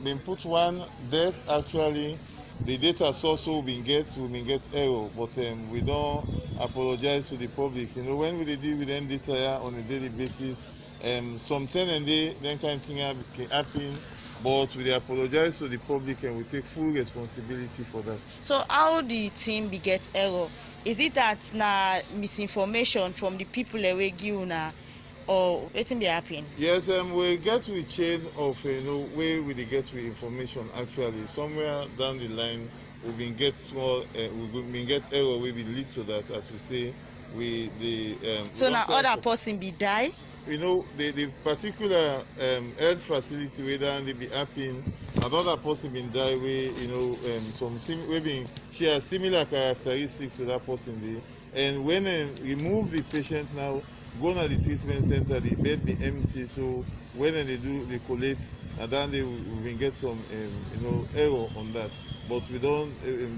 been put 1 death actually. The data source we been get error, but we don't apologize to the public. You know, when we deal with them data on a daily basis, sometimes and then kind of thing can happen. But we apologize to the public and we take full responsibility for that.
So how the team be get error? Is it that na misinformation from the people that we give na, or waiting be happen?
Yes, we get with chain of where we get with information actually. Somewhere down the line we've been get small we've been get error we will lead to that, as we say
so now other person be die?
You know, the particular health facility where they be happening, another person been die where, you know, share similar characteristics with that person there. And when they remove the patient now, go to the treatment center, the bed be empty, so when they collect, and then they will get some, error on that. But we don't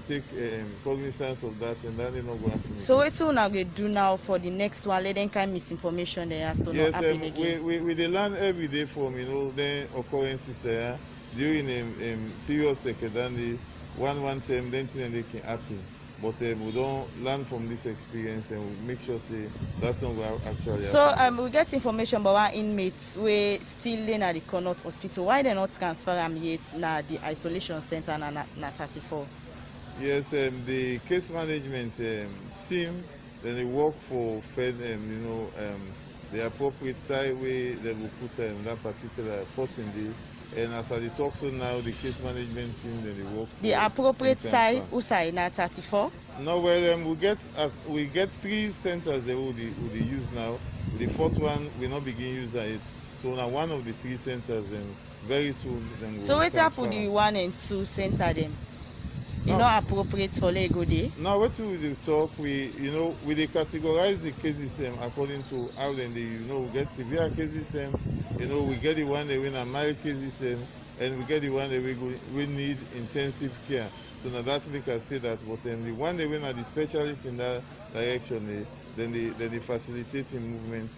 take cognizance of that, and then they not going to happen.
So what you now do now for the next one? Let them kind of misinformation there, so
yes,
not happen again.
We learn every day from the occurrences there during period secondary, one term, then they can happen. But we don't learn from this experience, and we make sure say that not will actually happen.
So we get information about one inmates we still in at the Connaught Hospital. Why they not transfer them yet na the isolation center na 34?
Yes, the case management team, then they work for the appropriate side where they will put that particular person there. And as I talk to now, the case management team, then they work.
The appropriate side, who side na 34?
No, well, we get 3 centers they will use now. The 4th one will not begin using it. So now one of the 3 centers, then very soon. Then
so what happened to the 1 and 2 center then? It's not appropriate for Lego Day.
Now, what we do talk, we they categorize the cases according to how then we get severe cases we get the one that we a mild cases and we get the one that we need intensive care. So now that make us say that, but the one that we are the specialists in that direction, then they facilitating movement,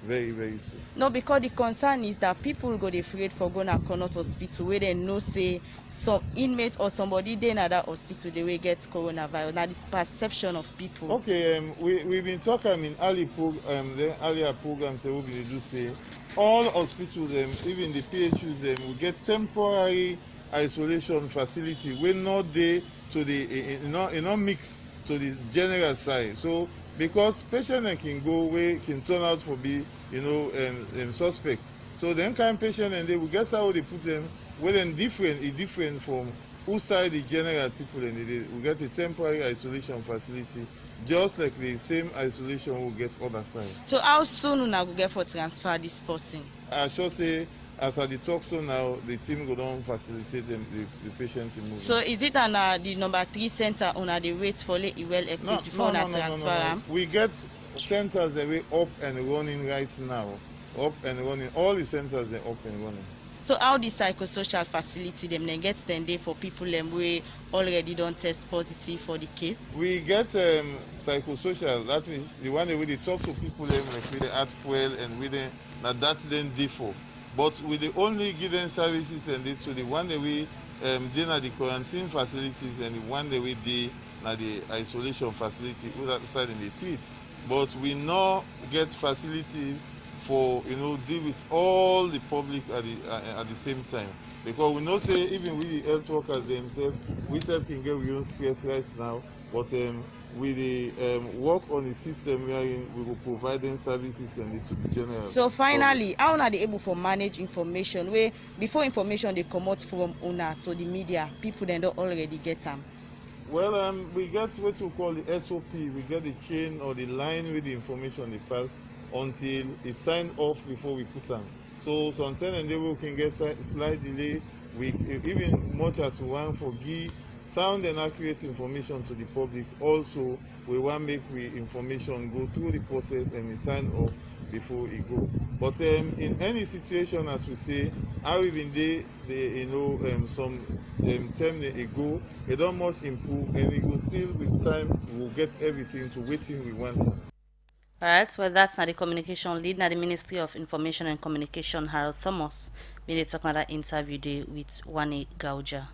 very, very soon.
No, because the concern is that people go afraid for going to Connaught Hospital where they know say some inmate or somebody there in that hospital they will get coronavirus. Now this perception of people.
Okay, we've been talking in earlier programs we do say all hospitals, even the PHUs, will get temporary isolation facility when not they to the not mix to the general side. So because patient can go away can turn out for be suspect. So then kind of patient and they will guess how they put them well and different from outside the general people and they will get a temporary isolation facility just like the same isolation will get other side.
So how soon will go get for transfer this person? I
should say as I talk so now the team go down facilitate them the patient to move.
So is it on the number 3 center on the wait for late well equipped before transfer?
No. We get centers that we up and running right now. Up and running. All the centers they up and running.
So how the psychosocial facility them then get then there for people them we already don't test positive for the case?
We get psychosocial, that means the one that we talk to people them like with the add fuel and with the that then default. But with the only give them services and this to the one that we deal at the quarantine facilities and the one that we deal at the isolation facility outside in the teeth. But we now get facilities for deal with all the public at the same time. Because we know say even with the health workers themselves, we self can get we own stress right now, but with the work on the system wherein we will provide them services and to the general.
So finally, how are they able to manage information where before information they come out from owner to the media, people then don't already get them?
Well, we get what we call the SOP. We get the chain or the line with the information they pass until it's signed off before we put them. So sometimes and then we can get slight delay. We even much as we want for give sound and accurate information to the public. Also, we want to make the information go through the process and we sign off before it go. But in any situation, as we say, how even some time ago, it don't much improve, and we will still with time we will get everything to waiting we want.
Alright, well that's not the communication lead, now the Ministry of Information and Communication, Harold Thomas, we talk another interview day with Wani Gauja.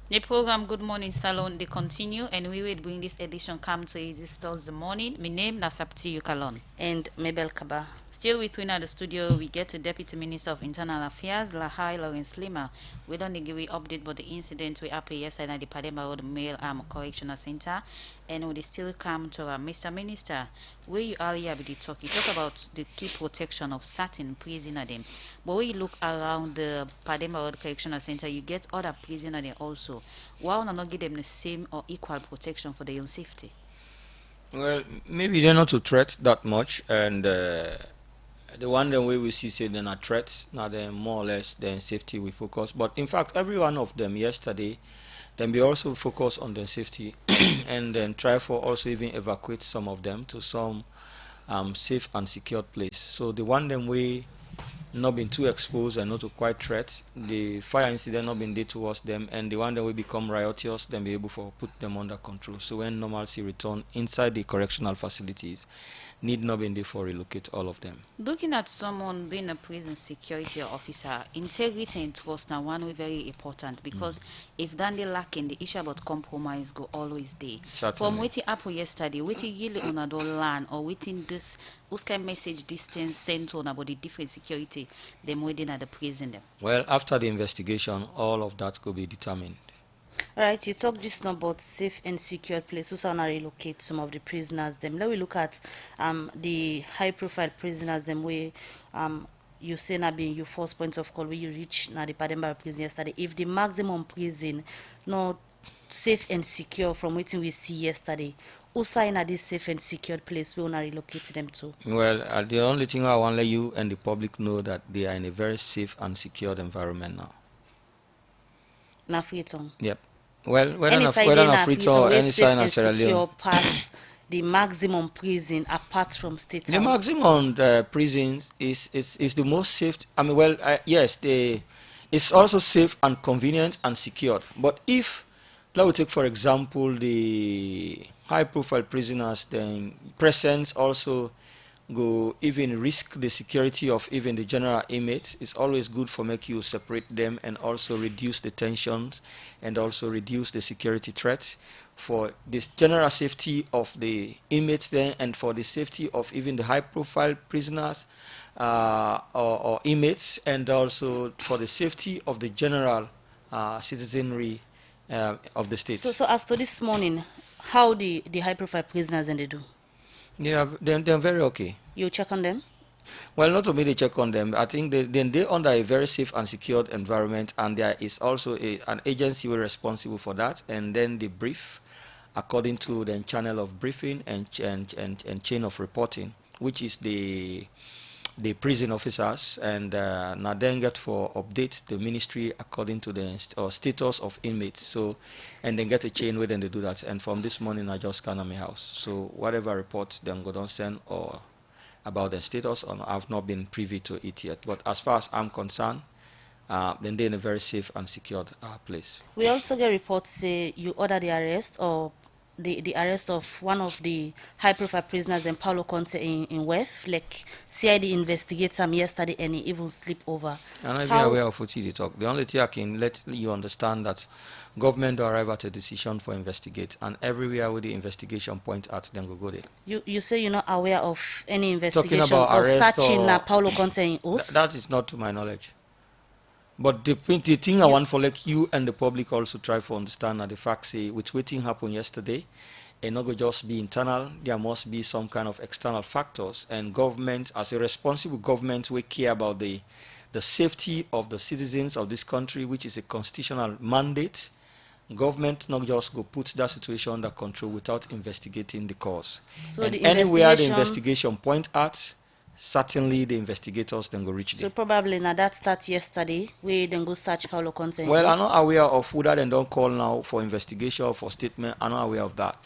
The program Good Morning Salone they continue and we will bring this edition come to you this Thursday morning. My name is Sapti Yukalon.
And Mabel Kaba.
Still within the studio, we get to Deputy Minister of Internal Affairs, Lahai Lawrence Lima. We don't give you update about the incident we happened yesterday at the Pademba Road Male Correctional Center. And we still come to Mr. Minister, where you earlier be talking, talk about the key protection of certain prisoners. But when you look around the Pademba Road Correctional Center, you get other prisoners there also. Why not give them the same or equal protection for their own safety?
Well, maybe they're not to threat that much, and the one that we see say they're not threats, now they're more or less their safety we focus. But in fact, every one of them yesterday, then we also focus on their safety and then try for also even evacuate some of them to some safe and secured place. So the one them we not been too exposed and not to quite threat, the fire incident not been there towards them, and the one that will become riotous, then be able to put them under control. So when normalcy return inside the correctional facilities, need not be there for relocate all of them.
Looking at someone being a prison security officer, integrity and trust are one way very important because if then they lacking, the issue about compromise go always there. From waiting up yesterday, waiting really on a land or waiting this who's kind message distance sent on about the different security them waiting at the prison them.
Well, after the investigation, all of that could be determined.
Alright, you talk just now about safe and secure places. So now relocate some of the prisoners. Them. Let we look at the high-profile prisoners. Them where you say now being your first point of call where you reach now the Pademba prison yesterday. If the maximum prison not safe and secure from what we see yesterday, who sign at this safe and secure place we wanna relocate them to?
Well, the only thing I want to let you and the public know that they are in a very safe and secured environment now.
Na Freetown.
Yep. Well, whether na Freetown or any sign of Sierra Leone.
Pass the maximum prison apart from state house.
The maximum prisons is the most safe. I mean, well, yes, it's also safe and convenient and secured. But if, let me take for example the high-profile prisoners, then presence also go even risk the security of even the general inmates, it's always good for make you separate them and also reduce the tensions and also reduce the security threats for this general safety of the inmates then and for the safety of even the high-profile prisoners or inmates, and also for the safety of the general citizenry of the state.
So as to this morning, how the high-profile prisoners and they do?
They're very okay.
You check on them?
Well, not only they check on them, I think they're under a very safe and secured environment, and there is also an agency responsible for that, and then they brief according to the channel of briefing and chain of reporting, which is the prison officers, and now then get for updates the ministry according to the status of inmates. So, and then get a chain where then they do that. And from this morning, I just scan on my house. So whatever reports them go don't send or about the status, or I've not been privy to it yet. But as far as I'm concerned, then they're in a very safe and secured place.
We also get reports say you order the arrest or the arrest of one of the high-profile prisoners in Paulo Conte in WEF, like CID investigates him yesterday and he even sleep over.
I'm not even aware of what you talk. The only thing I can let you understand that government will arrive at a decision for investigate, and everywhere where the investigation point at, then go there.
You say you're not aware of any investigation
Talking about
or
arrest
searching Paulo Conte in Us?
That is not to my knowledge. But the thing I want for like you and the public also try to understand that the fact say which waiting happened yesterday, it not go just be internal, there must be some kind of external factors, and government as a responsible government we care about the safety of the citizens of this country, which is a constitutional mandate. Government not just go put that situation under control without investigating the cause. So and anywhere the investigation point at, certainly the investigators then go reach
so
there.
So probably now that start yesterday, we then go search Paulo Conte.
Well, I'm not aware of who that and don't call now for investigation or for statement. I'm not aware of that.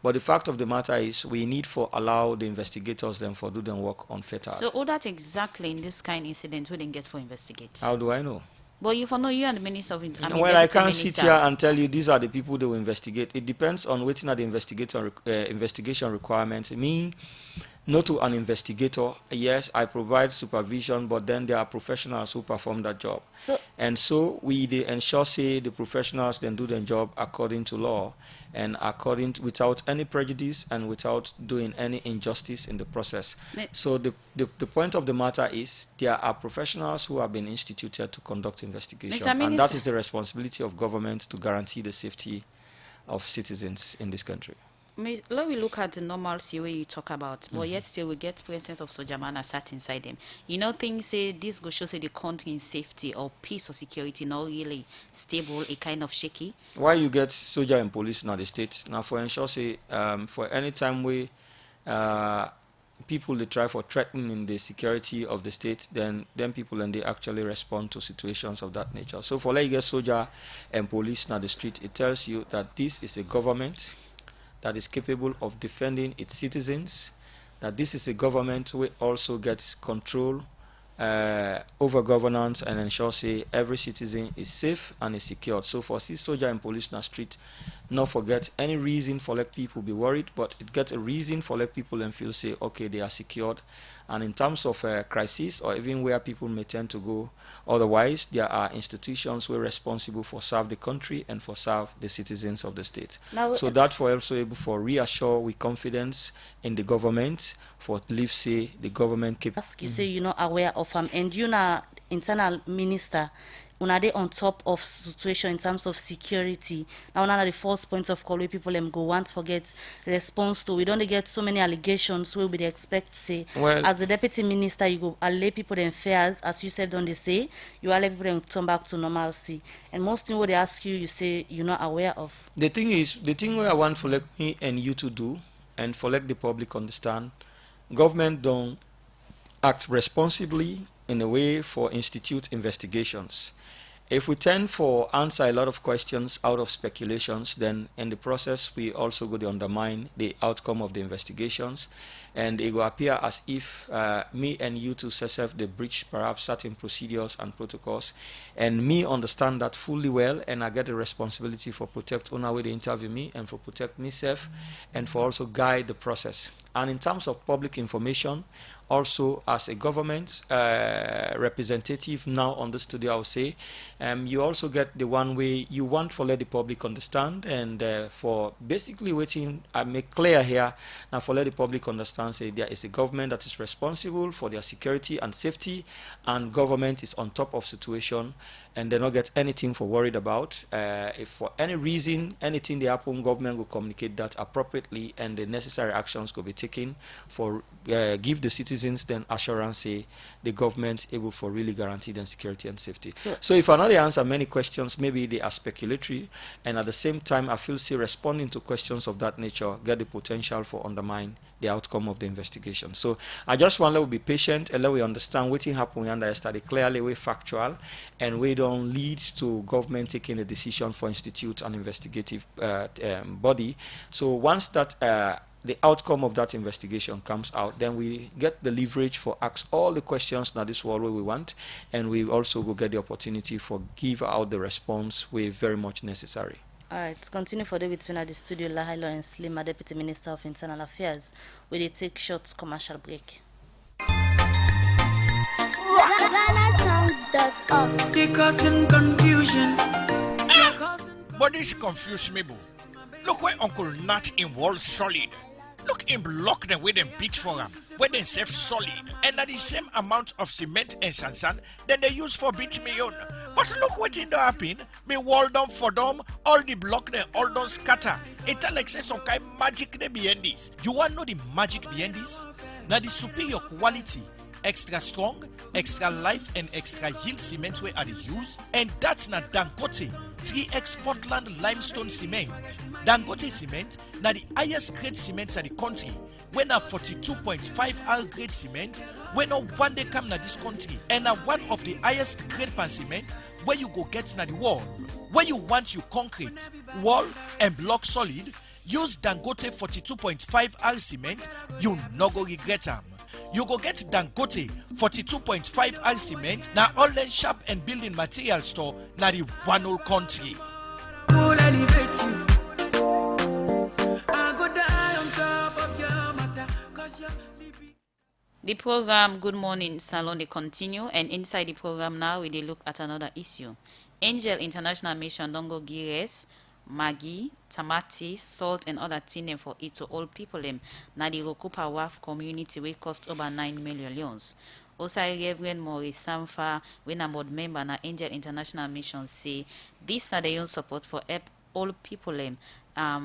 But the fact of the matter is we need for allow the investigators then for do them work on fatal.
So all that exactly in this kind of incident we didn't get for investigate?
How do I know?
Well, you for know you and the Minister of
well, I can't sit here and tell you these are the people they will investigate. It depends on waiting at the investigation requirements. I mean, not to an investigator, yes, I provide supervision, but then there are professionals who perform that job. And so we ensure say the professionals then do their job according to law and without any prejudice and without doing any injustice in the process. So the point of the matter is there are professionals who have been instituted to conduct investigation, and that is the responsibility of government to guarantee the safety of citizens in this country.
Let me look at the normalcy where you talk about, but yet still we get presence of soldier man sat inside them. You know, things say this go show say the country in safety or peace or security not really stable, a kind of shaky.
Why you get soldier and police in the states now for ensure say for any time we people they try for threatening the security of the state, then people and they actually respond to situations of that nature. So for like you get soldier and police in the street, it tells you that this is a government that is capable of defending its citizens, that this is a government who also gets control over governance and ensures say every citizen is safe and is secured. So for see soldier and police in the street, not forget any reason for let people be worried, but it gets a reason for let people and feel say okay they are secured. And in terms of crisis or even where people may tend to go otherwise, there are institutions who are responsible for serve the country and for serve the citizens of the state. Now, so that for also able for reassure with confidence in the government, for believe say the government keep.
You say you're not aware of and you na internal minister. Una dey on top of situation in terms of security. Now one of the first points of call where people go want to get response to. We don't get so many allegations where we expect say as the deputy minister you go allow people them fairs, as you said don't they say, you allow people them turn back to normalcy. And most thing what they ask you say you're not aware of.
The thing where I want for let me and you to do and for let the public understand, government don't act responsibly in a way for institute investigations. If we tend for answer a lot of questions out of speculations, then in the process we also go to undermine the outcome of the investigations, and it will appear as if me and you to self they breach perhaps certain procedures and protocols, and me understand that fully well, and I get the responsibility for protect on way they interview me and for protect myself and for also guide the process. And in terms of public information, also as a government representative now on the studio, I would say, you also get the one way you want to let the public understand, and for basically waiting, I make clear here, now for let the public understand, say there is a government that is responsible for their security and safety, and government is on top of situation, and they don't get anything for worried about. If for any reason, anything they happen, government will communicate that appropriately, and the necessary actions will be taken for give the citizens then assurance, say the government able for really guarantee them security and safety. So if another answer many questions, maybe they are speculatory, and at the same time I feel still responding to questions of that nature get the potential for undermine the outcome of the investigation. So I just want to be patient and let we understand what happened and I study clearly, we factual, and we don't lead to government taking a decision for institute an investigative body. So once that the outcome of that investigation comes out, then we get the leverage for ask all the questions that this world we want, and we also will get the opportunity for give out the response we very much necessary.
All right, continue for the between at the studio. Lahai Lawrence Lima, Deputy Minister of Internal Affairs. We will take short commercial break.
GhanaSongs.org. They causing confusion. But this confuse me, boo. Look where Uncle Nat in Wall Solid. Look in block them with them beat for them, where they save solid, and at the same amount of cement and sand than they use for beat me on. But look what in the happen, me wall down for them, all the block they all don't scatter. It's like some kind of magic they behind this. You want to know the magic behind this? Now the superior quality, extra strong, extra life and extra yield cement where are the use, and that's not Dangote 3X Portland limestone cement. Dangote cement na the highest grade cement in the country. When a 42.5 R grade cement, when no one day come na this country, and a one of the highest grade pan cement where you go get na the wall. Where you want you concrete, wall and block solid, use Dangote 42.5 R cement, you no go regret them. You go get Dangote 42.5 R cement na online shop and building material store na the one whole country.
The program Good Morning Salone continue, and inside the program now we look at another issue. Angel International Mission don't go gires, Maggi, Tamati, salt and other things for it to all people them. Na the Rokupa WAF community will cost over 9 million. Also, Reverend Maurice Samfa, when a board member na Angel International Mission say this are the own support for all people them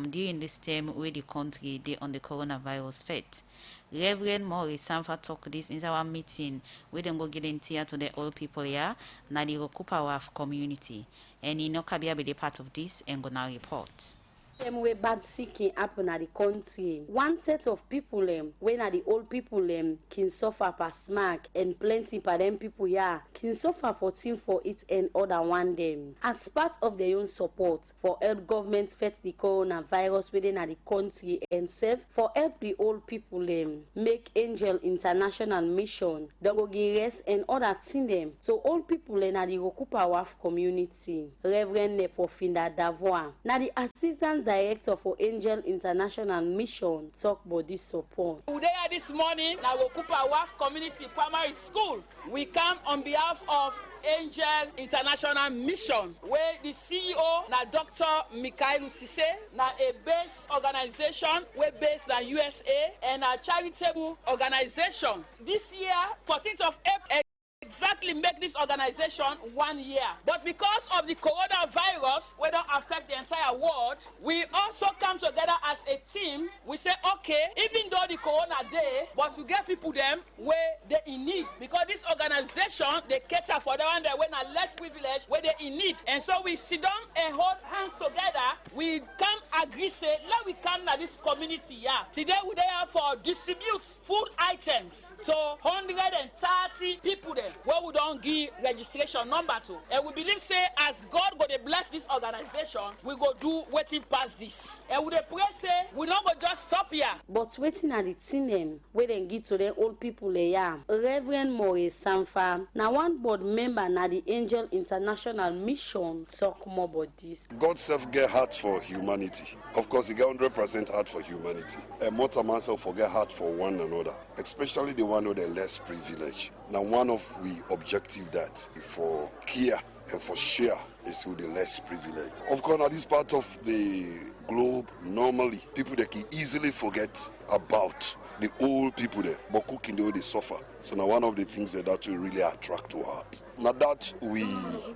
during this time where the country they on the coronavirus fate. Reverend Maurice Samfa talk this in our meeting where them go get in here to the old people here na the Rokupa WAF community, and he no kabia be the part of this and gonna report.
Same way bad sick happen at the country. One set of people when at the old people can suffer per smack, and plenty per them people can suffer for team for it and other one them. As part of their own support for help government fight the coronavirus within at the country and save for help the old people make Angel International Mission don't go give rest and other thing them. So old people at the Rokupa WAF community. Reverend Nepofinda Davoa, now the assistant director for Angel International Mission talk about this support.
Today this morning, na Rokupa WAF Community Primary School, we come on behalf of Angel International Mission, where the CEO na Dr. Mikhail Sise, na a base organization where based na USA and a charitable organization. This year, 14th of April, exactly make this organization 1 year. But because of the coronavirus, we don't affect the entire world, we also come together as a team. We say, okay, even though the corona day, but we get people them where they in need. Because this organization, they cater for the one that when are less privileged, where they in need. And so we sit down and hold hands together. We come agree, say, let we come to this community here. Today we there for distribute food items to 130 people there. where we don't give registration number to. And we believe say as God go to bless this organization, we go do waiting past this. And we dey pray say we not go just stop here.
But waiting at the team them where they give to the old people here. Reverend Maurice Sanfa, now one board member na the Angel International Mission talk more about this.
God self get heart for humanity. Of course, he get 100% heart for humanity. And more time myself forget heart for one another, especially the one with the less privilege. Now one of we objective that for care and for share is with the less privilege. Of course, now this part of the globe, normally people that can easily forget about the old people there, but cooking the way they suffer. So now one of the things that will really attract to heart. Now that we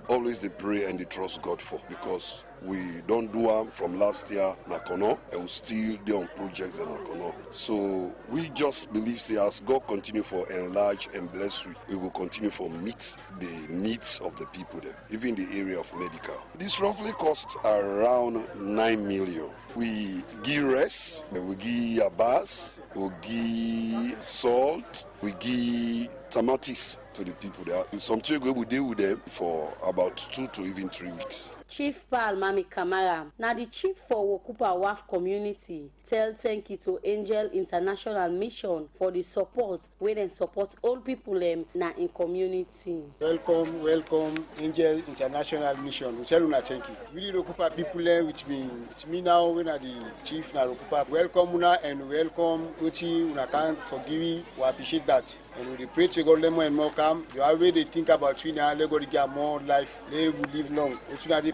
always pray and trust God for, because we don't do them from last year Nakono, and we still do on projects in Nakono. So we just believe say as God continue for enlarge and bless we will continue for meet the needs of the people there, even the area of medical. This roughly costs around 9 million. We give rice, we give abas, we give salt, we give tomatoes to the people there. Sometimes we deal with them for about 2 to even 3 weeks.
Chief Pal Mami Kamara, now the chief for Wokupa WAF community, tell thank you to Angel International Mission for the support where they support all people na in community.
Welcome, Angel International Mission. We tell you thank you. We the Wokupa people with me now when I the chief na Wokupa. Welcome una and welcome Uchi una can forgive. We appreciate that. And we pray to God let more and more come. You are they think about you now, let God get more life. They will live long.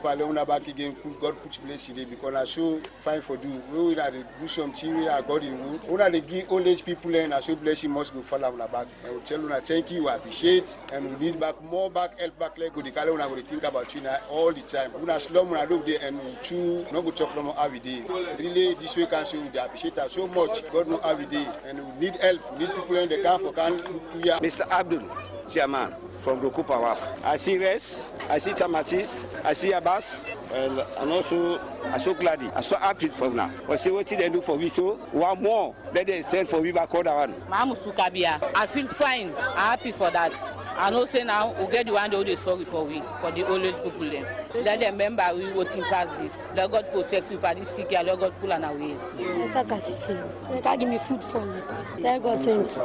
Back again, God put place in because I so fine for do. We will do something we are God in wood. We will give old age people and I so blessing must go follow on back. And we tell you thank you, we appreciate, and we need back more back, help back like the color when I think about you now all the time. We are slow when I look there and we chew, not go chop no every day. Really, this way can show we appreciate us so much. God know every day, and we need help. We need people in the car for can look to you.
Mr. Abdul, chairman from Wokupa WAF. I see rice, I see tomatoes, I see abas, and also I'm so glad, I'm so happy for now. I see what they do for me, so one more, let them send for me back on the one.
I feel fine, I'm happy for that. And also now we get the one that they sorry for we, for the old age people then. Let them remember we voting past this. Let God protect you by this sick, let God pull on away.
They can't give me food for it. Tell God thank you.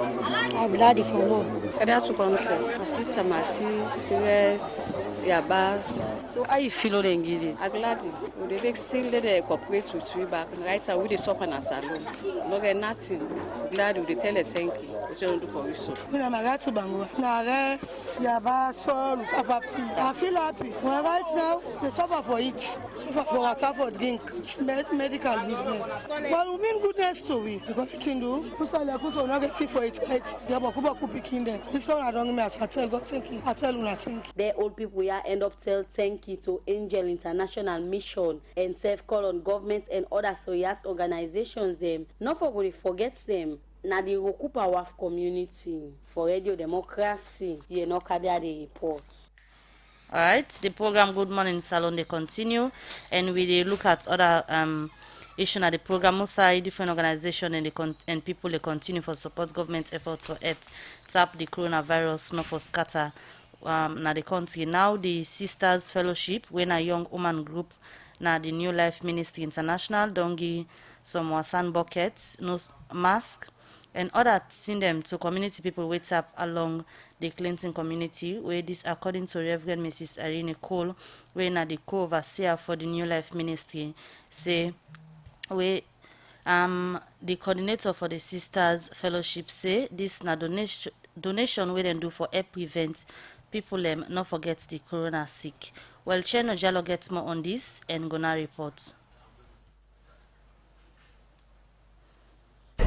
I'm glad for more.
That's what I'm saying. I see tomatoes, serious, yabas.
So how you feel when you get this?
I'm glad. We dey still dey cooperate with we back. Right now we dey shop in a salon. No get nothing. Glad we dey tell her thank you. What you do for we so.
When I'm a to Bangor, now rest, yabas, sol, I feel happy. When right now they suffer for it, suffer for water, for drink, medical business. But we mean goodness to we because it's in do. Who's not getting for it? It's picking them. This one I don't mean. I tell God thank you. I tell you thank you.
The old people here end up tell thank you to Angel International Mission and self call on government and other Soyat organizations them. Not for we forget them. Na the Wokupa WAF community for Radio Democracy. You know, Kadia the report.
All right, the program Good Morning Salone they continue, and we look at other issues at the program side, different organizations and people they continue for support government efforts for help tap the coronavirus, not for scatter na the country. Now the Sisters Fellowship, when a young woman group, na the New Life Ministry International, don't give some wasan buckets, no mask, and other send them to community people wait up along the Clinton community, where this according to Reverend Mrs. Irene Cole, where na the co-overseer for the New Life Ministry, say where the coordinator for the Sisters Fellowship say this na donation we then do for help prevent people not forget the corona sick. Well, Cheno Jalo gets more on this and gonna report.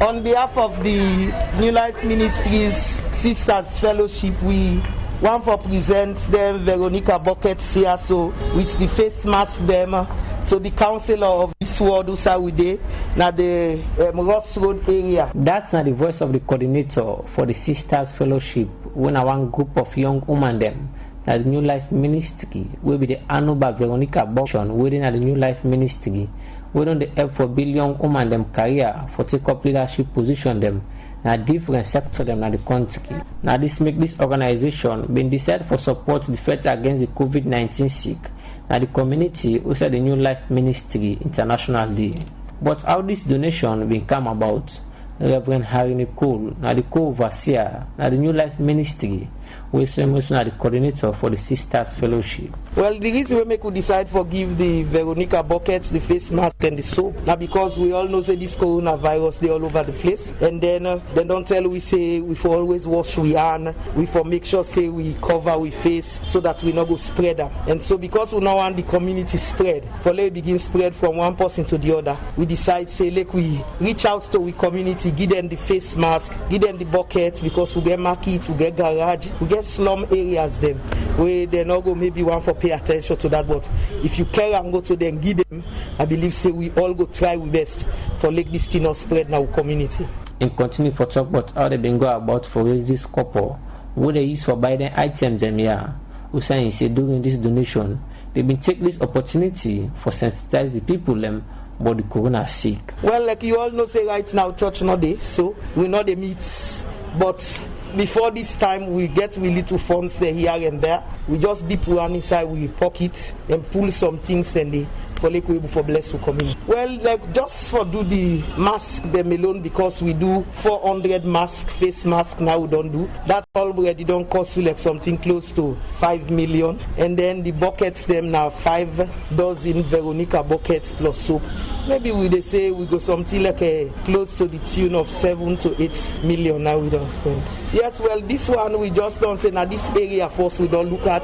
On behalf of the New Life Ministries Sisters Fellowship, we want to present them Veronica Bucket Siaso with the face mask them to the councillor of this ward Usawide na the Ross Road area.
That's not the voice of the coordinator for the Sisters Fellowship when one group of young women them at the New Life Ministry will be the Anuba Veronica Bucket within the New Life Ministry. We don't the help for billion women them career for take up leadership position them na different sector them na the country. Now this make this organization been decided for support the fight against the COVID-19 sick. Now the community who said the New Life Ministry International Day. But how this donation been come about? Reverend Harry Nicole, now the co-overseer, now the New Life Ministry, we say the coordinator for the Sisters Fellowship.
Well, the reason we make we decide for give the Veronica buckets, the face mask and the soap, now because we all know say this coronavirus they all over the place, and then they don't tell we say we for always wash we hand, we for make sure say we cover we face so that we not go spread them. And so because we now want the community spread, for let begin spread from one person to the other, we decide say like we reach out to we community, give them the face mask, give them the buckets, because we get market, we get garage, we get slum areas them where they not go maybe one for pay attention to that, but if you care and go to them give them, I believe say we all go try we best for let this thing not spread in our community.
And continue for talk about how they been go about for raise this couple what they use for buying items them here. Who say during this donation they been take this opportunity for sensitize the people them about the corona sick.
Well, like you all know say right now church not day, so we know the meets, but before this time we get we little funds there here and there. We just dip one inside we pocket and pull some things then they for like we for bless who come in. Well, like just for do the mask them alone, because we do 400 mask face mask now we don't do that already don't cost you like something close to 5 million, and then the buckets them now 5 dozen Veronica buckets plus soap. Maybe we they say we go something like close to the tune of 7 to 8 million now we don't spend. Yes, well this one we just don't say now this area first we don't look at.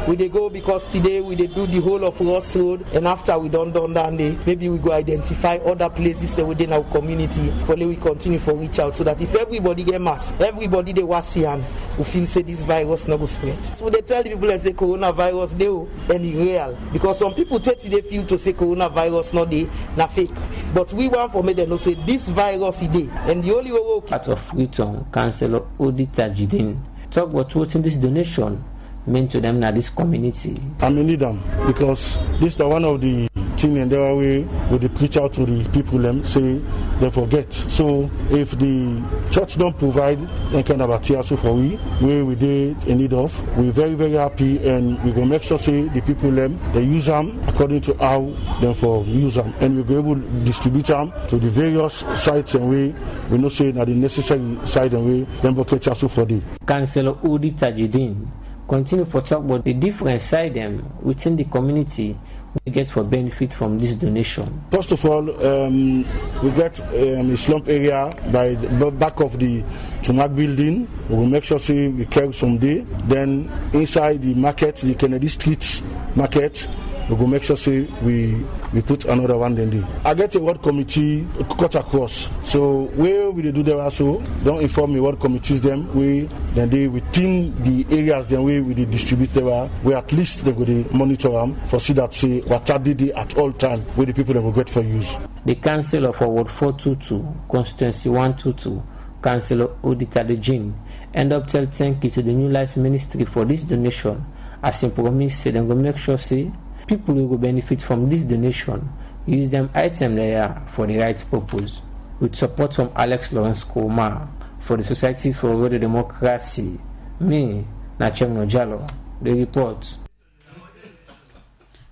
We they go because today we they do the whole of Ross Road, and after we don't done that day, maybe we go identify other places that within our community for we continue for reach out so that if everybody get mask, everybody they was here and who feel say this virus not go spread. So they tell the people that say coronavirus they and it's real, because some people take they feel to say coronavirus not they na fake, but we want for me them know say this virus is there, and the only way
part of Freetown Councillor Odita Jidin talk about what's in this donation mean to them now this community.
I need them because this is one of the thing in their way where they preach out to the people and say they forget. So if the church don't provide any kind of material for we did in need of, we're very, very happy, and we will make sure say the people them they use them according to how them for use them, and we'll be able to distribute them to the various sites and we know say that the necessary side and way them bucket also for the
Councillor Odita Jidin continue for talk about the different side them within the community we get for benefit from this donation.
First of all, we get a slump area by the back of the Tumac building. We will make sure say we carry some day. Then inside the market, the Kennedy Street market, we will make sure say we put another one then there. I get a ward committee cut across. So where we do there also, don't inform me what committees them we then they within the areas then we distribute there where at least they will monitor them for see that say what are they at all time where the people that will get for use.
The councillor for Ward 422, Constituency 122, Councillor Odita Dejin, end up tell thank you to the New Life Ministry for this donation. As in promise say they will make sure say people who will benefit from this donation use them item there for the right purpose. With support from Alex Lawrence Koma for the Society for Radio Democracy. Me, Nachem Nojalo, the report.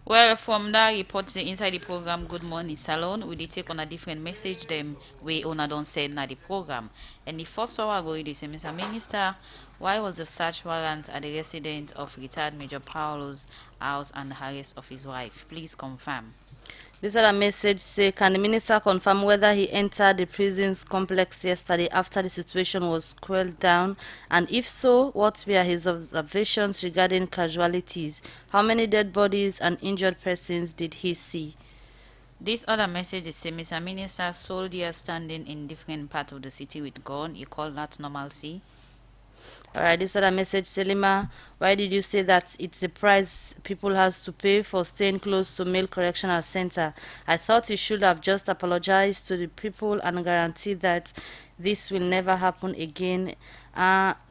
Well, from that report inside the program Good Morning Salone, we did take on a different message them we owner don't send na the program. And the first one going to say, Mr. Minister, why was the search warrant at the residence of retired Major Paulo's house and the arrest of his wife? Please confirm.
This other message say, can the minister confirm whether he entered the prison's complex yesterday after the situation was quelled down? And if so, what were his observations regarding casualties? How many dead bodies and injured persons did he see?
This other message is, Mr. Minister, soldiers standing in different parts of the city with gun. You call that normalcy?
Alright, this other message, Selima, why did you say that it's the price people has to pay for staying close to Male Correctional Center? I thought he should have just apologized to the people and guaranteed that this will never happen again.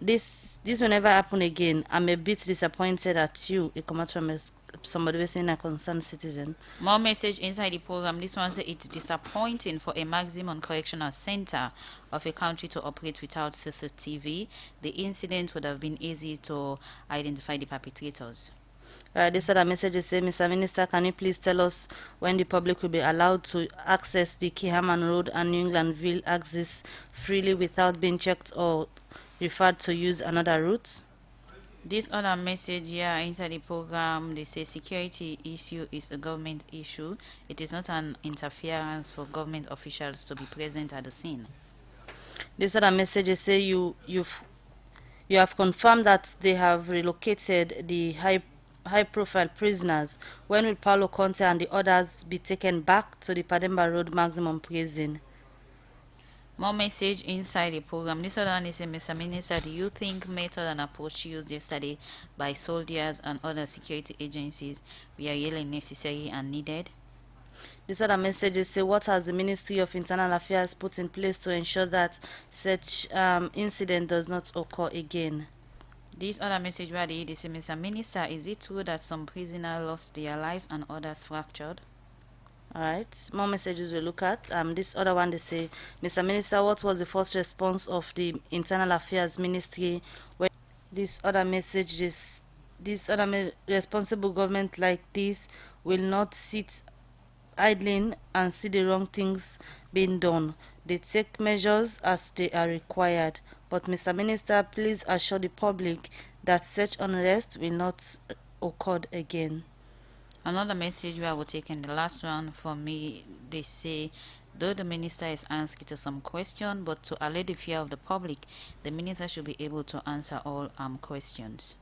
This will never happen again. I'm a bit disappointed at you. It comes from somebody was saying a concerned citizen.
More message inside the program. This one says it's disappointing for a maximum correctional center of a country to operate without CCTV. The incident would have been easy to identify the perpetrators.
This other message is saying, Mr. Minister, can you please tell us when the public will be allowed to access the Kihaman Road and New Englandville axis freely without being checked or referred to use another route?
This other message here inside the program, they say security issue is a government issue. It is not an interference for government officials to be present at the scene.
This other message is say you have confirmed that they have relocated the high-profile prisoners. When will Paulo Conte and the others be taken back to the Pademba Road maximum prison?
More message inside the program. This other one is, Mr. Minister, do you think method and approach used yesterday by soldiers and other security agencies were really necessary and needed?
This other message is, say, what has the Ministry of Internal Affairs put in place to ensure that such incident does not occur again?
This other message where they say, Mr. Minister, is it true that some prisoners lost their lives and others fractured?
Alright, more messages we'll look at. This other one, they say, Mr. Minister, what was the first response of the Internal Affairs Ministry when this other message is responsible government like this will not sit idling and see the wrong things being done. They take measures as they are required. But Mr. Minister, please assure the public that such unrest will not occur again.
Another message we will take in the last one for me, they say, though the minister is answering to some question, but to allay the fear of the public, the minister should be able to answer all questions.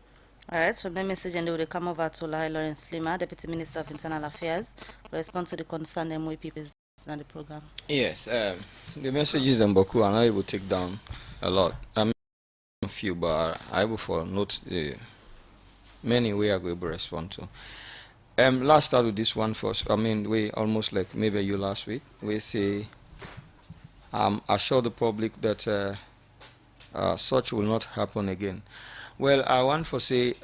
Alright, so the message and they will come over to Lai Lawrence Lima, Deputy Minister of Internal Affairs, to respond to the concern and people in the program.
Yes, the messages in Boku are not able to take down a lot. I mean, a few, but I will for note the many we are going to respond to. Last start with this one first. I mean, we almost like maybe you last week. We say, assure the public that such will not happen again. Well, I want to say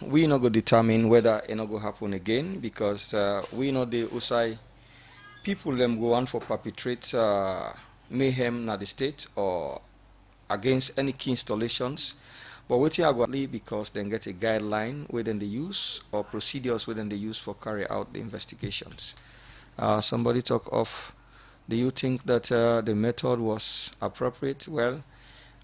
we not go determine whether it not go happen again because we know the USAI people them go on for perpetrate mayhem in the state or against any key installations. But what you are going to because then get a guideline within the use or procedures within the use for carry out the investigations. Somebody talk of, do you think that the method was appropriate? Well,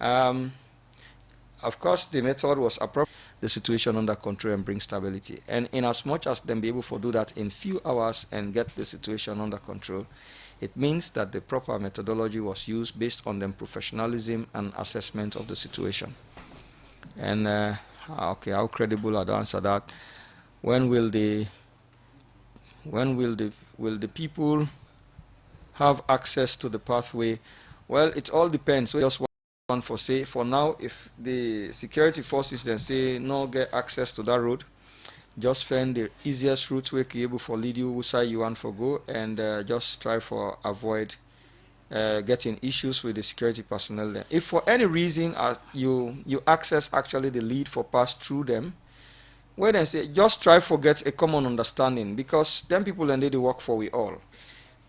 of course the method was appropriate. The situation under control and bring stability. And in as much as them be able to do that in few hours and get the situation under control, it means that the proper methodology was used based on them professionalism and assessment of the situation. And okay, how credible are the answer that? When will the people have access to the pathway? Well, it all depends. So just one for say for now, if the security forces then say no get access to that road, just find the easiest route where you able for lead you who side you want for go and just try for avoid getting issues with the security personnel there. If for any reason you access actually the lead for pass through them, well then say just try for get a common understanding because them people and they work for we all.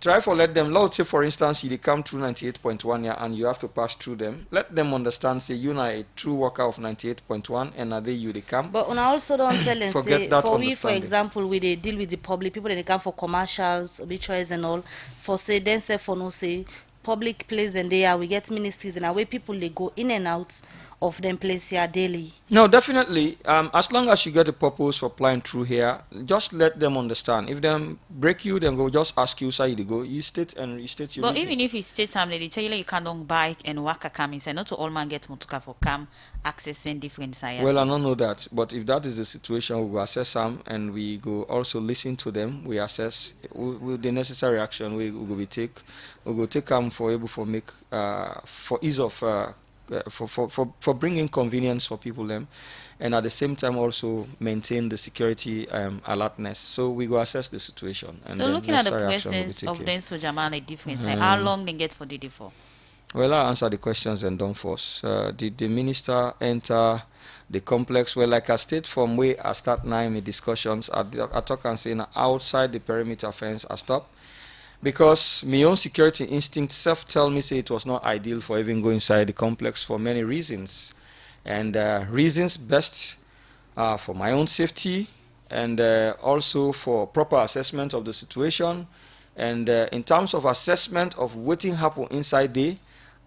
Try for let them, let's say for instance you come through 98.1 here and you have to pass through them. Let them understand say you are a true worker of 98.1 and are they you they come.
But I also don't tell them say for we for example we they deal with the public people they come for commercials, obituaries and all. For say then say for no say public place and they are we get ministries and away people they go in and out of them place here daily.
No, definitely. As long as you get a purpose for applying through here, just let them understand. If them break you, then go just ask you side you go. You state and you state your
But
reason.
even if you state time, they tell you like you can't bike and work a cam inside. Not to all man get motoka for cam accessing different sides.
Well, I don't know that, but if that is the situation, we will assess them and we go also listen to them. We assess with the necessary action. We will be take. We will take them for able for make for ease of. For bringing convenience for people them, and at the same time also maintain the security alertness. So we go assess the situation. And
so looking at the presence of them soldier man a difference, how long they get for DD for?
Well, I'll answer the questions and don't force. Did the minister enter the complex? Well, like I state from where I start now in the discussions, I talk and say now outside the perimeter fence, I stop. Because my own security instinct self tell me say it was not ideal for even go inside the complex for many reasons. And reasons best for my own safety and also for proper assessment of the situation. And in terms of assessment of what happen inside there,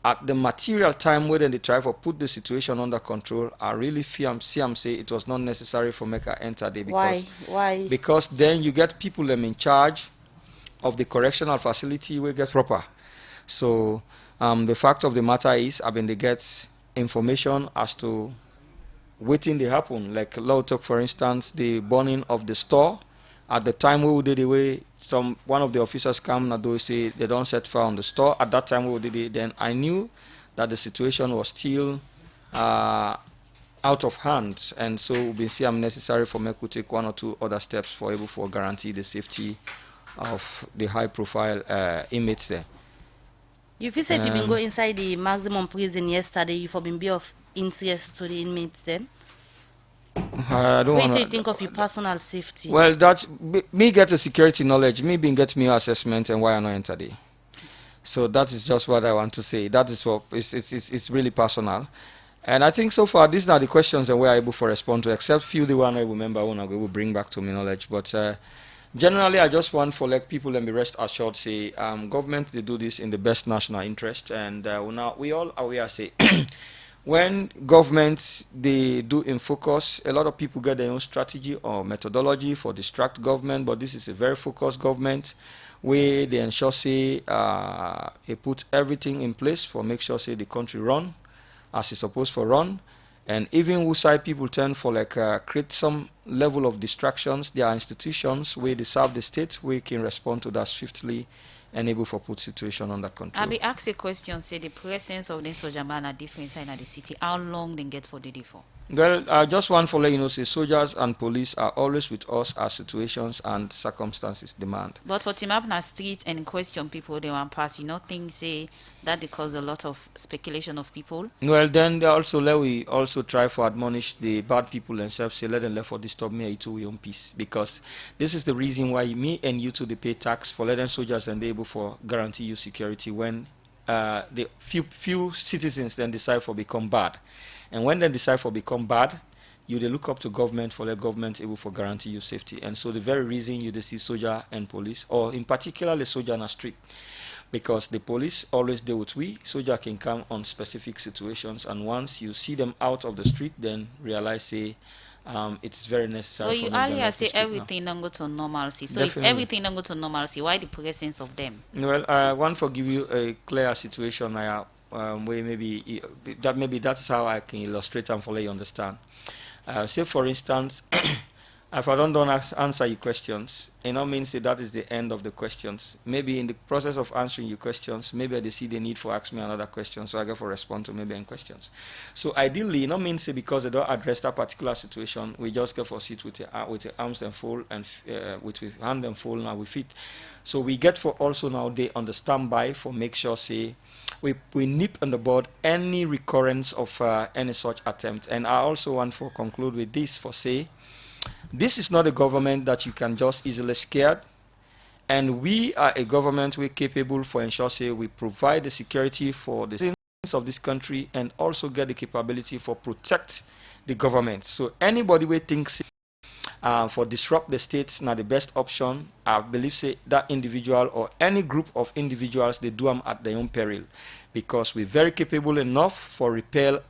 at the material time when they try to put the situation under control, I really feel say it was not necessary for make I enter there. Because,
Why?
Because then you get people them in charge of the correctional facility will get proper. So the fact of the matter is, I mean, they get information as to waiting they happen. Like law talk, for instance, the burning of the store. At the time we did the way one of the officers come and they say they don't set fire on the store. At that time we did it, then I knew that the situation was still out of hand, and so we see I'm necessary for me to take one or two other steps for able to guarantee the safety of the high-profile inmates there.
You said you been go inside the maximum prison yesterday. You for been be of interest to the inmates then.
I don't want
to think of your personal safety.
Well, that me get a security knowledge. Me being get me assessment and why I not enter there. So that is just what I want to say. That is what it's really personal. And I think so far these are the questions that we are able to respond to, except few the one I remember when I will bring back to me knowledge. But generally, I just want for like people and be rest assured say government they do this in the best national interest, and now we all aware say when government they do in focus, a lot of people get their own strategy or methodology for distract government, but this is a very focused government where they ensure say they put everything in place for make sure say the country run as it's supposed to run. And even who side people tend for like create some level of distractions, there are institutions where they serve the state where can respond to that swiftly and able to put situation under control.
I'll be asked a question, say the presence of the soldier man are different inside the city. How long they get for the day for?
Well, I just want to let you know, say soldiers and police are always with us as situations and circumstances demand.
But for team up in the street and question people they want pass, you know, things say that they cause a lot of speculation of people.
Well, then they also let we also try to admonish the bad people themselves, say let them let for disturb me to we own peace, because this is the reason why me and you two they pay tax for letting soldiers and they able for guarantee you security when the few citizens then decide for become bad. And when they decide for become bad, you they look up to government for the government able for guarantee you safety. And so the very reason you they see soldier and police, or in particular the soldier on the street, because the police always deal with we, soldier can come on specific situations, and once you see them out of the street, then realize say it's very necessary.
So you earlier say everything don't go to normalcy. So definitely. If everything don't go to normalcy, why the presence of them?
Well, I want to give you a clear situation where maybe that's how I can illustrate and for you understand. Say for instance, if I don't answer your questions, it not means that is the end of the questions. Maybe in the process of answering your questions, maybe they see the need for ask me another question, so I get for respond to maybe in questions. So ideally, it not means because they don't address that particular situation, we just get for sit with the arms and full and with hand and full now with feet. So we get for also now they on the standby for make sure say we nip on the board any recurrence of any such attempt. And I also want to conclude with this for say, this is not a government that you can just easily scare, and we are a government we're capable for ensure say we provide the security for the citizens of this country and also get the capability for protect the government. So anybody who thinks for disrupt the state now the best option, I believe say that individual or any group of individuals they do them at their own peril, because we're very capable enough for repel